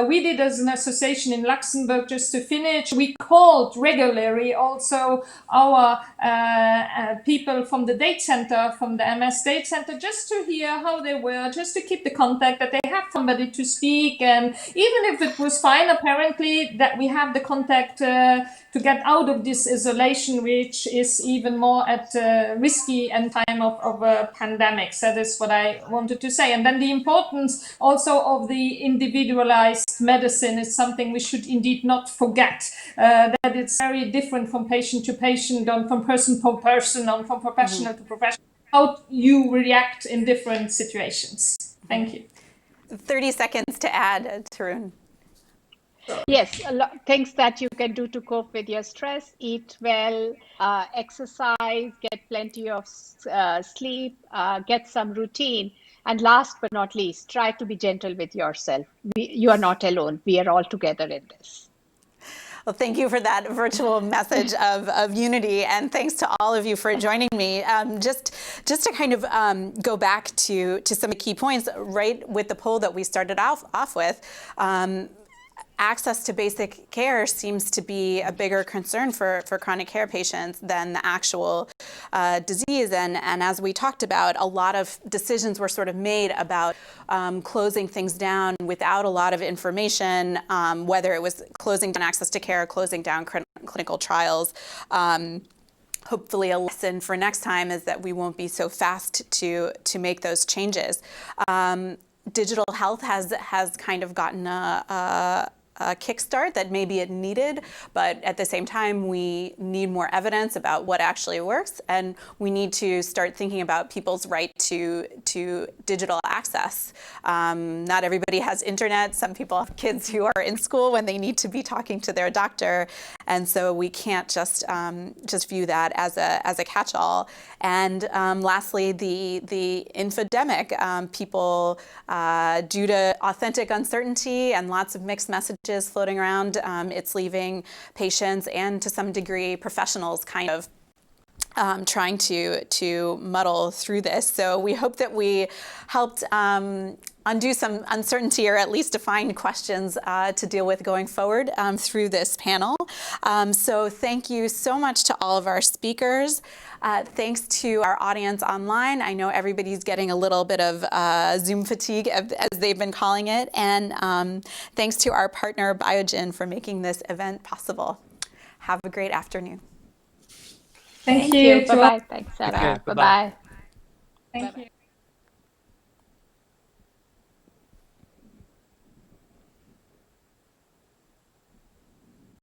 We did as an association in Luxembourg, just to finish, we called regularly also our people from the date center, from the MS Date Center, just to hear how they were, just to keep the contact, that they have somebody to speak, and even if it was fine, apparently, that we have the contact to get out of this isolation, which is even more at risky and time of pandemics. That is what I wanted to say. And then the importance also of the individualized medicine is something we should indeed not forget, that it's very different from patient to patient, and from person to person, and from professional to professional, how you react in different situations. Thank you. 30 seconds to add, Tarun. Yes, things that you can do to cope with your stress: eat well, exercise, get plenty of sleep, get some routine. And last but not least, try to be gentle with yourself. You are not alone. We are all together in this. Well, thank you for that virtual message of unity, and thanks to all of you for joining me. Just to kind of go back to some of the key points, right, with the poll that we started off with, access to basic care seems to be a bigger concern for chronic care patients than the actual disease. And as we talked about, a lot of decisions were sort of made about closing things down without a lot of information, whether it was closing down access to care, closing down clinical trials. Hopefully a lesson for next time is that we won't be so fast to make those changes. Digital health has kind of gotten a kickstart that maybe it needed, but at the same time we need more evidence about what actually works, and we need to start thinking about people's right to digital access. Not everybody has internet. Some people have kids who are in school when they need to be talking to their doctor, and so we can't just view that as a catch-all. And lastly, the infodemic. People, due to authentic uncertainty and lots of mixed messages floating around, it's leaving patients and to some degree professionals kind of trying to muddle through this. So we hope that we helped undo some uncertainty, or at least define questions to deal with going forward through this panel. So thank you so much to all of our speakers. Thanks to our audience online. I know everybody's getting a little bit of Zoom fatigue, as they've been calling it. And thanks to our partner, Biogen, for making this event possible. Have a great afternoon. Thank you. Bye-bye. Thanks, Sarah. Okay, Bye-bye. Thank you.